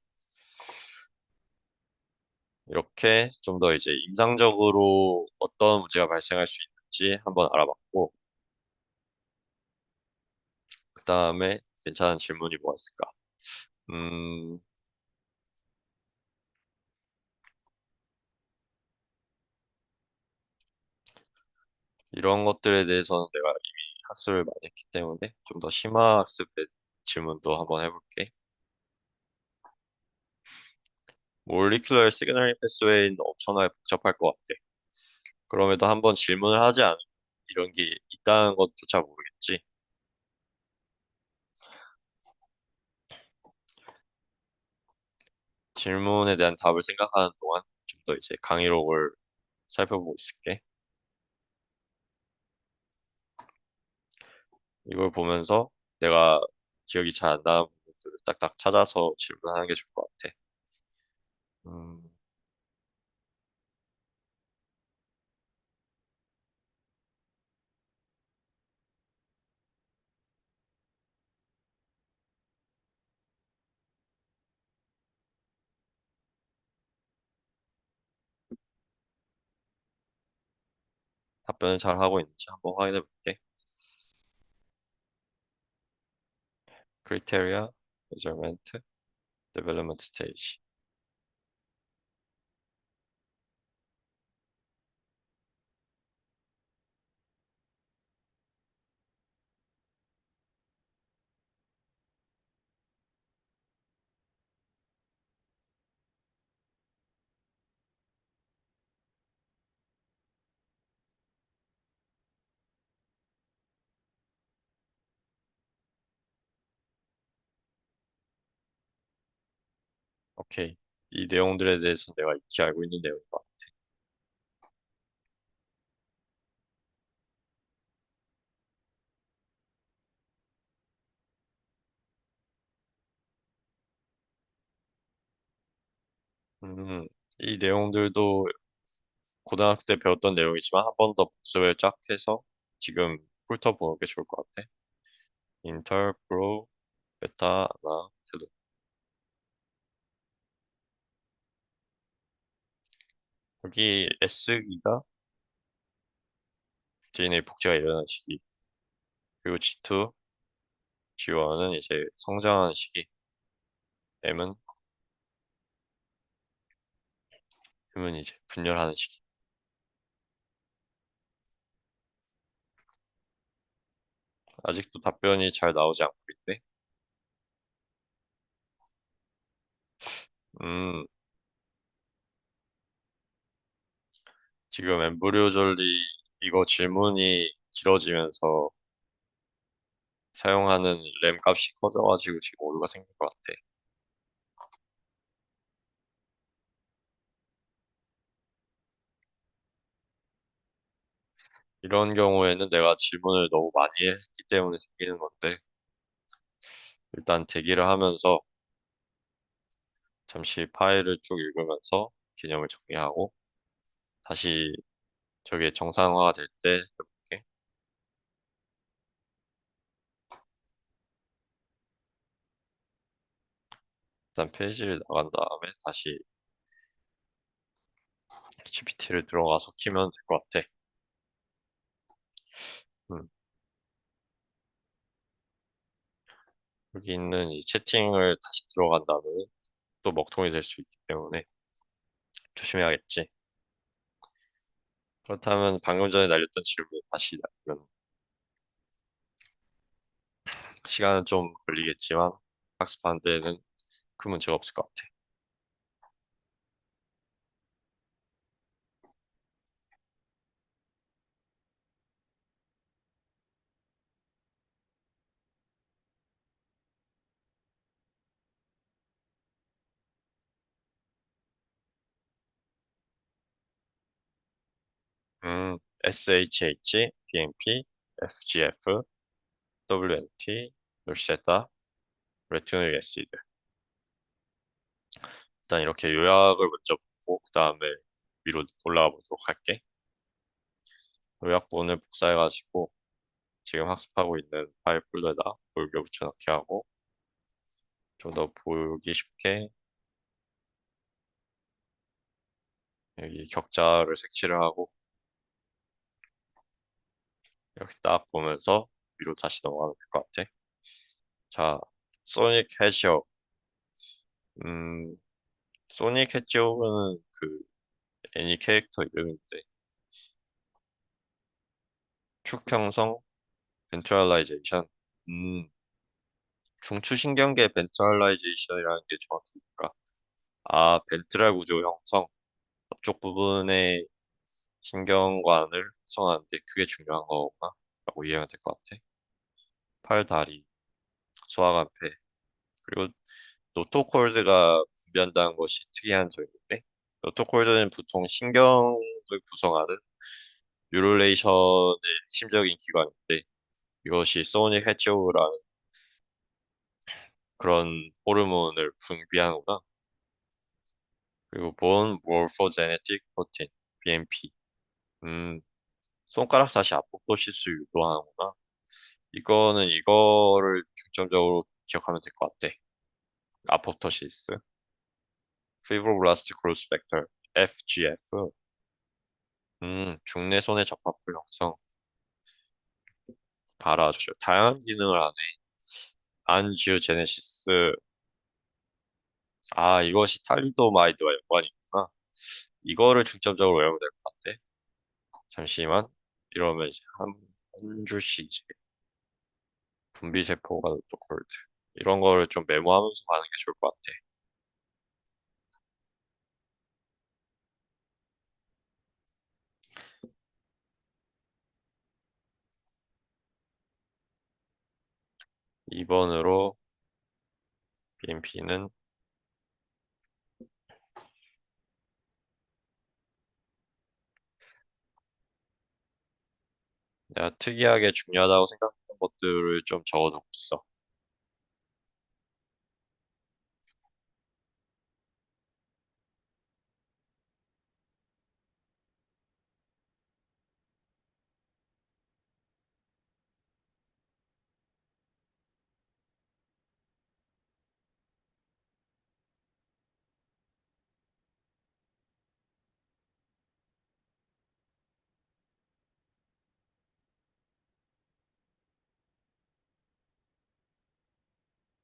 이렇게 좀 더 이제 임상적으로 어떤 문제가 발생할 수 있는지 한번 알아봤고, 그 다음에 괜찮은 질문이 뭐가 있을까? 음, 이런 것들에 대해서는 내가 이미 학습을 많이 했기 때문에 좀 더 심화 학습의 질문도 한번 해볼게. 몰리큘러 시그널링 패스웨이는 엄청나게 복잡할 것 같아. 그럼에도 한번 질문을 하지 않으면 이런 게 있다는 것조차 모르겠지. 질문에 대한 답을 생각하는 동안 좀 더 이제 강의록을 살펴보고 있을게. 이걸 보면서 내가 기억이 잘 안 나는 부분들을 딱딱 찾아서 질문하는 게 좋을 것 같아. 음, 답변을 잘 하고 있는지 한번 확인해 볼게. Criteria, Measurement, Development Stage. 오케이. 이 내용들에 대해서 내가 익히 알고 있는 내용인 것 같아. 이 내용들도 고등학교 때 배웠던 내용이지만 한 번 더 복습을 쫙 해서 지금 훑어보는 게 좋을 것 같아. 인터, 프로, 베타, 나, 테도. 여기 S기가 DNA 복제가 일어나는 시기, 그리고 G2, G1은 이제 성장하는 시기, M은 이제 분열하는 시기. 아직도 답변이 잘 나오지 않고 있네. 음, 지금 엠브리오 전리 이거 질문이 길어지면서 사용하는 램 값이 커져가지고 지금 오류가 생긴 것 같아. 이런 경우에는 내가 질문을 너무 많이 했기 때문에 생기는 건데, 일단 대기를 하면서 잠시 파일을 쭉 읽으면서 개념을 정리하고, 다시 저게 정상화가 될 때 해볼게. 일단 페이지를 나간 다음에 다시 GPT를 들어가서 키면 될 것 같아. 음, 여기 있는 이 채팅을 다시 들어간다면 또 먹통이 될 수 있기 때문에 조심해야겠지. 그렇다면 방금 전에 날렸던 질문 다시 날리면 시간은 좀 걸리겠지만 학습하는 데는 큰 문제가 없을 것 같아. SHH, BMP, FGF, WNT, 놀세다, 레티노이క్ 애시드. 일단 이렇게 요약을 먼저 보고 그 다음에 위로 올라가 보도록 할게. 요약본을 복사해가지고 지금 학습하고 있는 파일 폴더에다 볼게 붙여넣기 하고 좀 더 보기 쉽게 여기 격자를 색칠을 하고 이렇게 딱 보면서 위로 다시 넘어가면 될 것 같아. 자, 소닉 해지어. 음, 소닉 해지어는 그 애니 캐릭터 이름인데 축 형성 벤트럴라이제이션. 음, 중추신경계 벤트럴라이제이션이라는 게 정확히 뭘까? 아, 벤트럴 구조 형성. 앞쪽 부분의 신경관을 형성하는데 그게 중요한 거구나. 라고 이해하면 될 것 같아. 팔, 다리, 소화관폐. 그리고 노토콜드가 분비한다는 것이 특이한 점인데, 노토콜드는 보통 신경을 구성하는 뉴럴레이션의 핵심적인 기관인데, 이것이 소닉 해치오라는 그런 호르몬을 분비하는구나. 그리고 본 모르포제네틱 프로틴, BMP. 음, 손가락 사시 아포토시스 유도하는구나. 이거는 이거를 중점적으로 기억하면 될 것 같아. 아포토시스, Fibroblast Growth Factor, FGF. 중내손의 적합부 형성, 알아주죠. 다양한 기능을 하네. 안지오제네시스. 아, 이것이 탈리도마이드와 연관이 있구나. 이거를 중점적으로 외우면 될 것 같아. 잠시만. 이러면 이제 한 줄씩 이제 분비세포가 또 콜드. 이런 거를 좀 메모하면서 가는 게 좋을 것 같아. 2번으로 BMP는 내가 특이하게 중요하다고 생각했던 것들을 좀 적어두고 있어.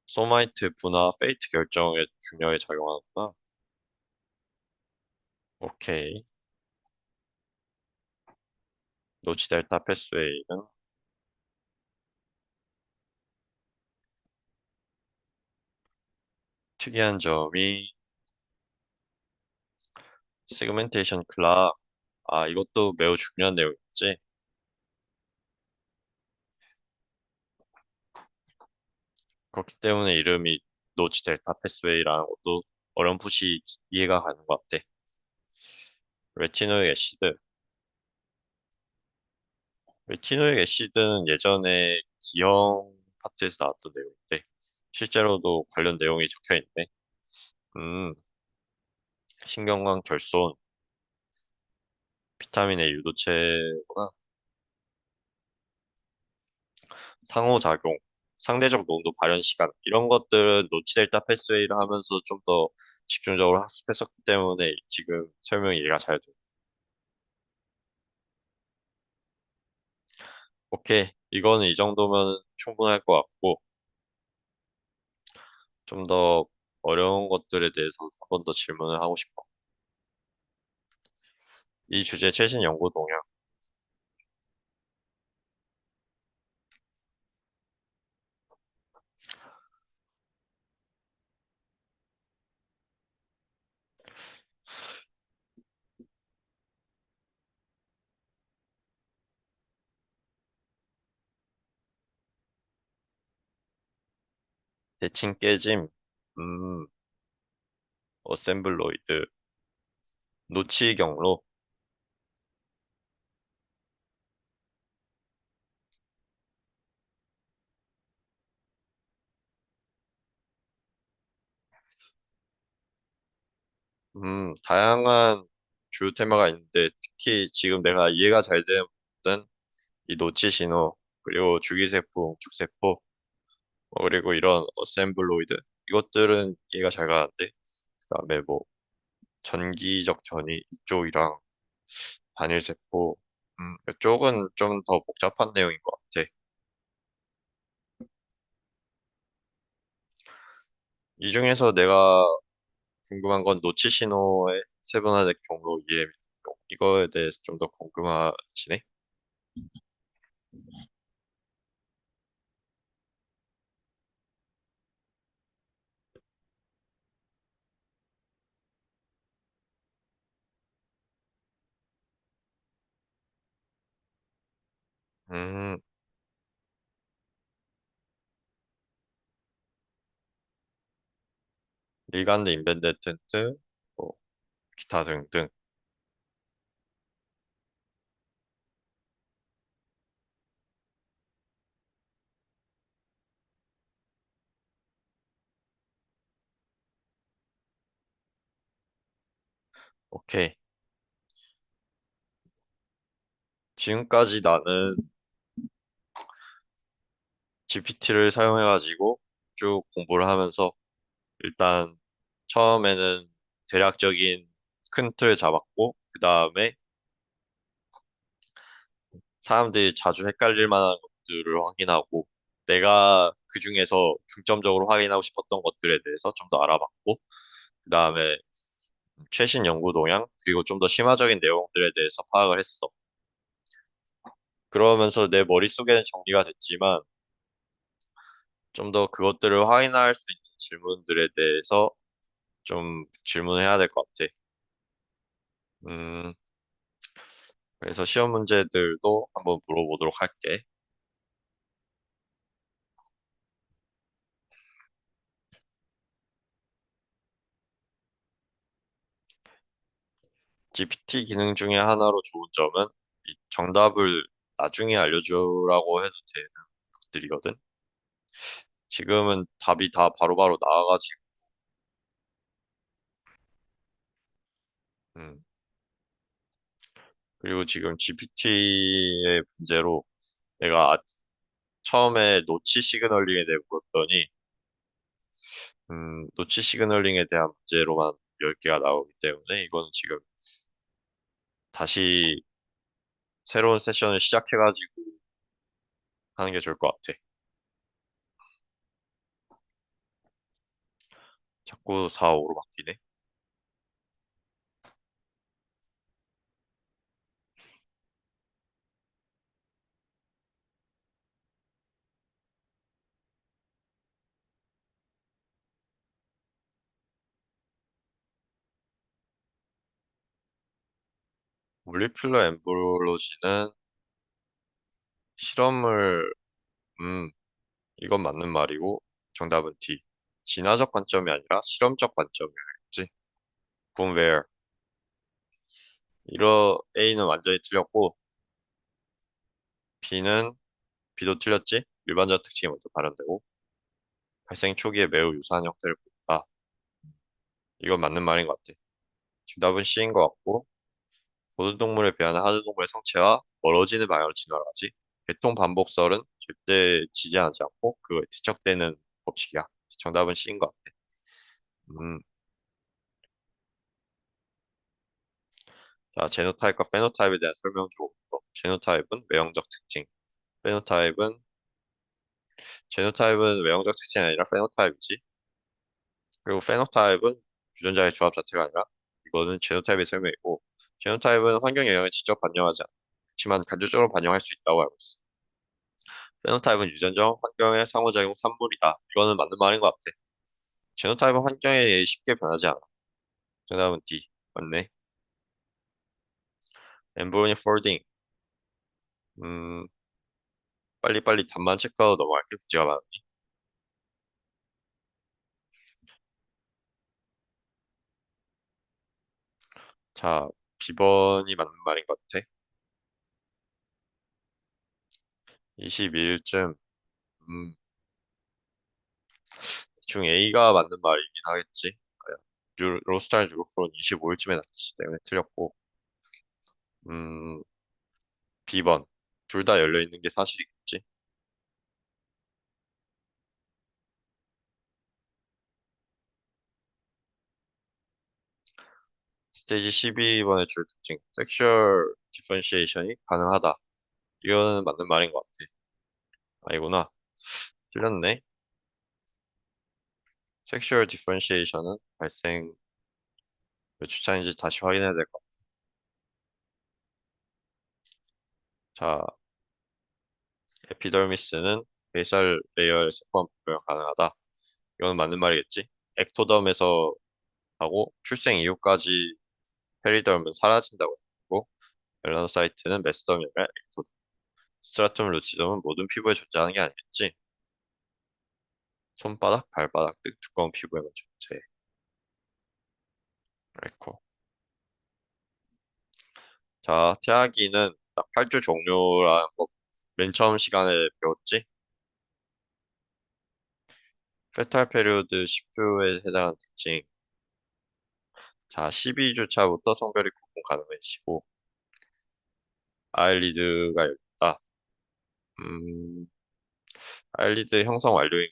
소마이트 분화 페이트 결정에 중요하게 작용하는구나. 오케이. 노치 델타 패스웨이는 특이한 점이 세그멘테이션 클락. 아, 이것도 매우 중요한 내용이지. 그렇기 때문에 이름이 노치 델타 패스웨이라는 것도 어렴풋이 이해가 가는 것 같아. 레티노익 애시드. 레티노익 애시드는 예전에 기형 파트에서 나왔던 내용인데 실제로도 관련 내용이 적혀 있네. 음, 신경관 결손, 비타민의 유도체구나. 상호작용, 상대적 농도 발현 시간 이런 것들은 노치델타 패스웨이를 하면서 좀 더 집중적으로 학습했었기 때문에 지금 설명이 이해가 잘 돼. 오케이, 이거는 이 정도면 충분할 것 같고 좀 더 어려운 것들에 대해서 한 번 더 질문을 하고 싶어. 이 주제 최신 연구 동향, 대칭 깨짐, 음, 어셈블로이드, 노치 경로, 다양한 주요 테마가 있는데 특히 지금 내가 이해가 잘 되는 부분은 이 노치 신호 그리고 줄기세포, 축세포, 그리고 이런 어셈블로이드 이것들은 이해가 잘 가는데 그다음에 뭐 전기적 전이 이쪽이랑 단일세포 이쪽은 좀 더 복잡한 내용인 것 같아. 이 중에서 내가 궁금한 건 노치 신호의 세분화된 경로 EM 이거에 대해서 좀 더 궁금하시네. 음, 리간드 인벤데텐트, 뭐 기타 등등. 오케이. 지금까지 나는 GPT를 사용해가지고 쭉 공부를 하면서 일단 처음에는 대략적인 큰 틀 잡았고, 그 다음에 사람들이 자주 헷갈릴 만한 것들을 확인하고, 내가 그 중에서 중점적으로 확인하고 싶었던 것들에 대해서 좀 더 알아봤고, 그 다음에 최신 연구 동향, 그리고 좀 더 심화적인 내용들에 대해서 파악을 했어. 그러면서 내 머릿속에는 정리가 됐지만, 좀 더 그것들을 확인할 수 있는 질문들에 대해서 좀 질문해야 될 것 같아. 음, 그래서 시험 문제들도 한번 물어보도록 할게. GPT 기능 중에 하나로 좋은 점은 이 정답을 나중에 알려주라고 해도 되는 것들이거든. 지금은 답이 다 바로바로 나와가지고, 음, 그리고 지금 GPT의 문제로 내가 처음에 노치 시그널링에 대해 물었더니, 노치 시그널링에 대한 문제로만 10개가 나오기 때문에 이거는 지금 다시 새로운 세션을 시작해가지고 하는 게 좋을 것 같아. 자꾸 4, 5로 바뀌네. 몰리큘러 엠브롤로지는 실험을, 음, 이건 맞는 말이고, 정답은 D. 진화적 관점이 아니라 실험적 관점이었지. 그럼 where? 이러 A는 완전히 틀렸고, B는 B도 틀렸지? 일반적 특징이 먼저 발현되고, 발생 초기에 매우 유사한 형태를 보인다. 이건 맞는 말인 것 같아. 정답은 C인 것 같고, 모든 동물에 비하면 하늘 동물의 성체와 멀어지는 방향으로 진화하지. 개통 반복설은 절대 지지하지 않고 그거에 뒤척대는 법칙이야. 정답은 C인 것 같아. 음, 자, 제노타입과 페노타입에 대한 설명 좀. 제노타입은 외형적 특징. 페노타입은 제노타입은 외형적 특징이 아니라 페노타입이지. 그리고 페노타입은 유전자의 조합 자체가 아니라 이거는 제노타입의 설명이고 제노타입은 환경 영향을 직접 반영하지 않아. 그렇지만 간접적으로 반영할 수 있다고 알고 있어. 페노타입은 유전자 환경의 상호작용 산물이다. 이거는 맞는 말인 것 같아. 제노타입은 환경에 의해 쉽게 변하지 않아. 정답은 D. 맞네. 엠브로니 폴딩. 음, 빨리빨리 답만 체크하고 넘어갈게. 문제가 많으니. 자, B번이 맞는 말인 것 같아. 22일쯤, 중 A가 맞는 말이긴 하겠지. 로스타일 유로프로는 25일쯤에 났기 때문에 틀렸고, 음, B번. 둘 다 열려 있는 게 사실이겠지. 스테이지 12번의 줄 특징, 섹슈얼 디퍼런시에이션이 가능하다. 이거는 맞는 말인 것 같아. 아니구나. 틀렸네. 섹슈얼 디퍼런시에이션은 발생 몇 주차인지 다시 확인해야 될 것 같아. 자, 에피더미스는 베이살 레이어에서 포함 복용 가능하다. 이건 맞는 말이겠지. 엑토덤에서 하고 출생 이후까지 페리덤은 사라진다고 했고 멜라노사이트는 메소덤이 아니라 엑토덤. 스트라툼 루치덤은 모든 피부에 존재하는 게 아니겠지. 손바닥, 발바닥 등 두꺼운 피부에만 존재해. 그랬고. 자, 태아기는 딱 8주 종류라는 거 맨 처음 시간에 배웠지? 페탈 페리오드 10주에 해당하는 특징. 자, 12주차부터 성별이 구분 가능해지고 아일리드가 열렸다. 음, 아일리드 형성 완료인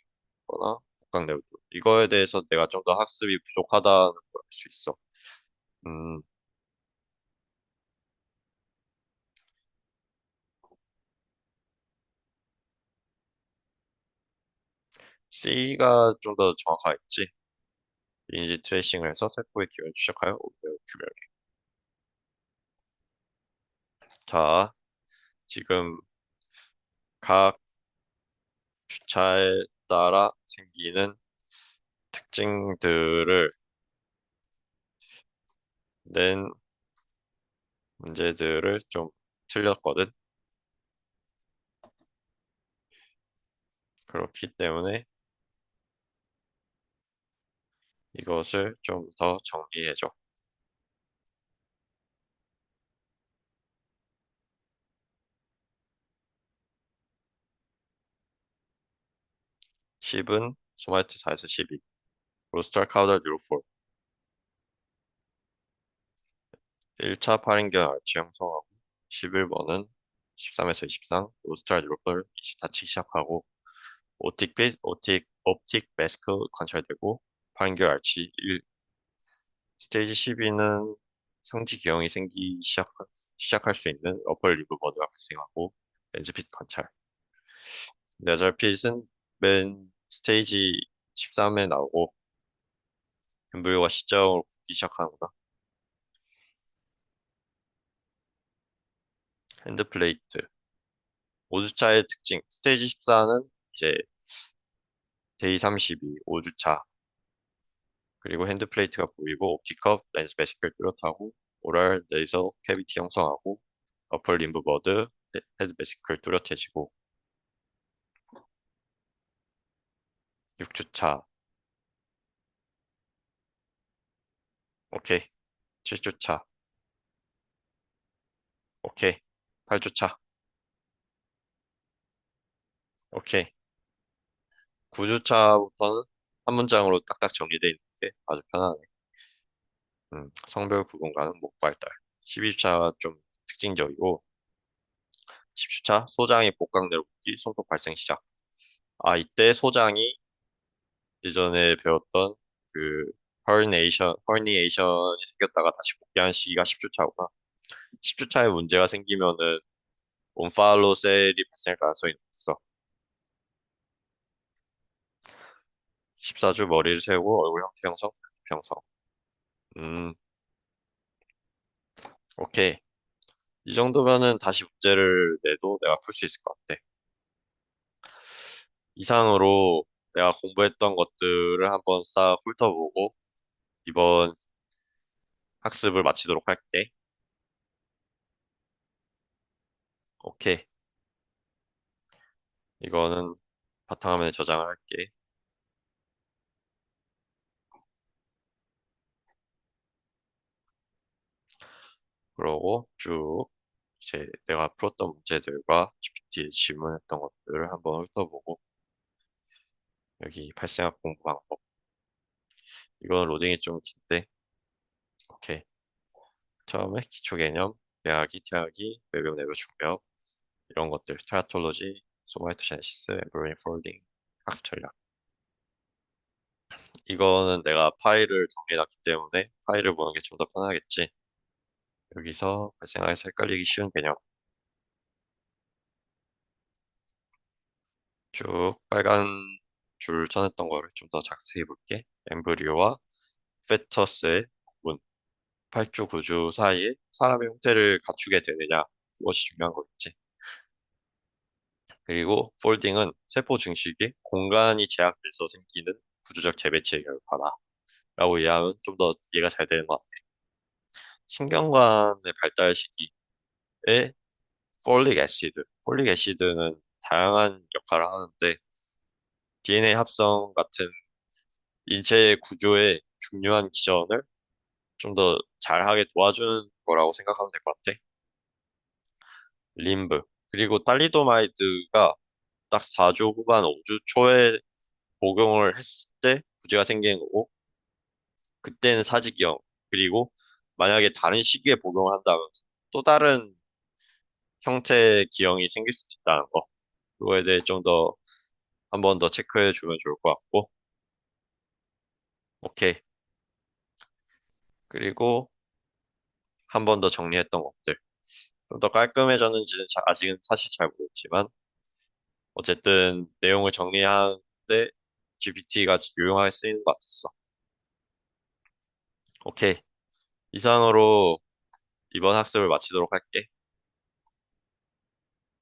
거나 복강 내부도. 이거에 대해서 내가 좀 더 학습이 부족하다는 걸 알 수 있어. 음, C가 좀 더 정확하겠지. 리니지 트레이싱을 해서 세포의 기원을 추적하여 오류를 규명해. 자, 지금 각 주차에 따라 생기는 특징들을 낸 문제들을 좀 틀렸거든. 그렇기 때문에 이것을 좀 더 정리해줘. 10은 소마이트 4에서 12, 로스탈 카우달 뉴로폴. 1차 파린경 알치 형성하고 11번은 13에서 23, 로스탈 뉴로폴 닫히기 시작하고 옵틱 매스크 관찰되고 파린경 알치 1, 스테이지 12는 성지 기형이 시작할 수 있는 어펄 리브 버드가 발생하고 렌즈핏 관찰. 네절핏은 맨 스테이지 13에 나오고 엠브리오가 시점으로 붙기 시작하는구나. 핸드플레이트. 5주차의 특징. 스테이지 14는 이제 데이 32, 5주차. 그리고 핸드플레이트가 보이고 옵티컵, 렌즈 베시클 뚜렷하고 오랄 레이저 캐비티 형성하고 어펄 림브 버드, 헤드 베시클 뚜렷해지고 6주차. 오케이. 7주차. 오케이. 8주차. 오케이. 9주차부터는 한 문장으로 딱딱 정리되어 있는 게 아주 편하네. 성별 구분과는 목 발달. 12주차가 좀 특징적이고 10주차 소장이 복강 내려붙기 손톱 발생 시작. 아, 이때 소장이 예전에 배웠던 그 허니에이션이 생겼다가 다시 복귀한 시기가 10주차구나. 10주차에 문제가 생기면은 온팔로 셀이 발생할 가능성이 있어. 14주 머리를 세우고 얼굴 형태 형성, 형성. 음, 오케이. 이 정도면은 다시 문제를 내도 내가 풀 수 있을 것 같아. 이상으로 내가 공부했던 것들을 한번 싹 훑어보고 이번 학습을 마치도록 할게. 오케이. 이거는 바탕화면에 저장을 할게. 그러고 쭉 이제 내가 풀었던 문제들과 GPT에 질문했던 것들을 한번 훑어보고 여기 발생학 공부 방법. 이건 로딩이 좀 긴데. 오케이. 처음에 기초 개념, 대하기, 태하기, 외벽, 내벽, 중벽 이런 것들, 테라톨로지, 소마이토제네시스, 엠브로잉 폴딩, 학습 전략. 이거는 내가 파일을 정리해놨기 때문에 파일을 보는 게 좀 더 편하겠지. 여기서 발생해서 헷갈리기 쉬운 개념. 쭉 빨간 줄 쳐냈던 거를 좀 더 자세히 볼게. 엠브리오와 페터스의 구분. 8주, 9주 사이에 사람의 형태를 갖추게 되느냐. 그것이 중요한 거겠지. 그리고 폴딩은 세포 증식이 공간이 제약돼서 생기는 구조적 재배치의 결과다. 라고 이해하면 좀 더 이해가 잘 되는 것 같아. 신경관의 발달 시기에 폴릭 애시드. 폴릭 애시드는 다양한 역할을 하는데 DNA 합성 같은 인체 구조의 중요한 기전을 좀 더 잘하게 도와주는 거라고 생각하면 될 것 같아. 림브. 그리고 딸리도마이드가 딱 4주 후반 5주 초에 복용을 했을 때 부재가 생기는 거고, 그때는 사직형. 그리고 만약에 다른 시기에 복용을 한다면 또 다른 형태의 기형이 생길 수도 있다는 거. 그거에 대해 좀 더 한 번 더 체크해 주면 좋을 것 같고. 오케이. 그리고 한 번 더 정리했던 것들. 좀 더 깔끔해졌는지는 아직은 사실 잘 모르겠지만, 어쨌든 내용을 정리하는데 GPT가 유용하게 쓰이는 것 같았어. 오케이. 이상으로 이번 학습을 마치도록 할게.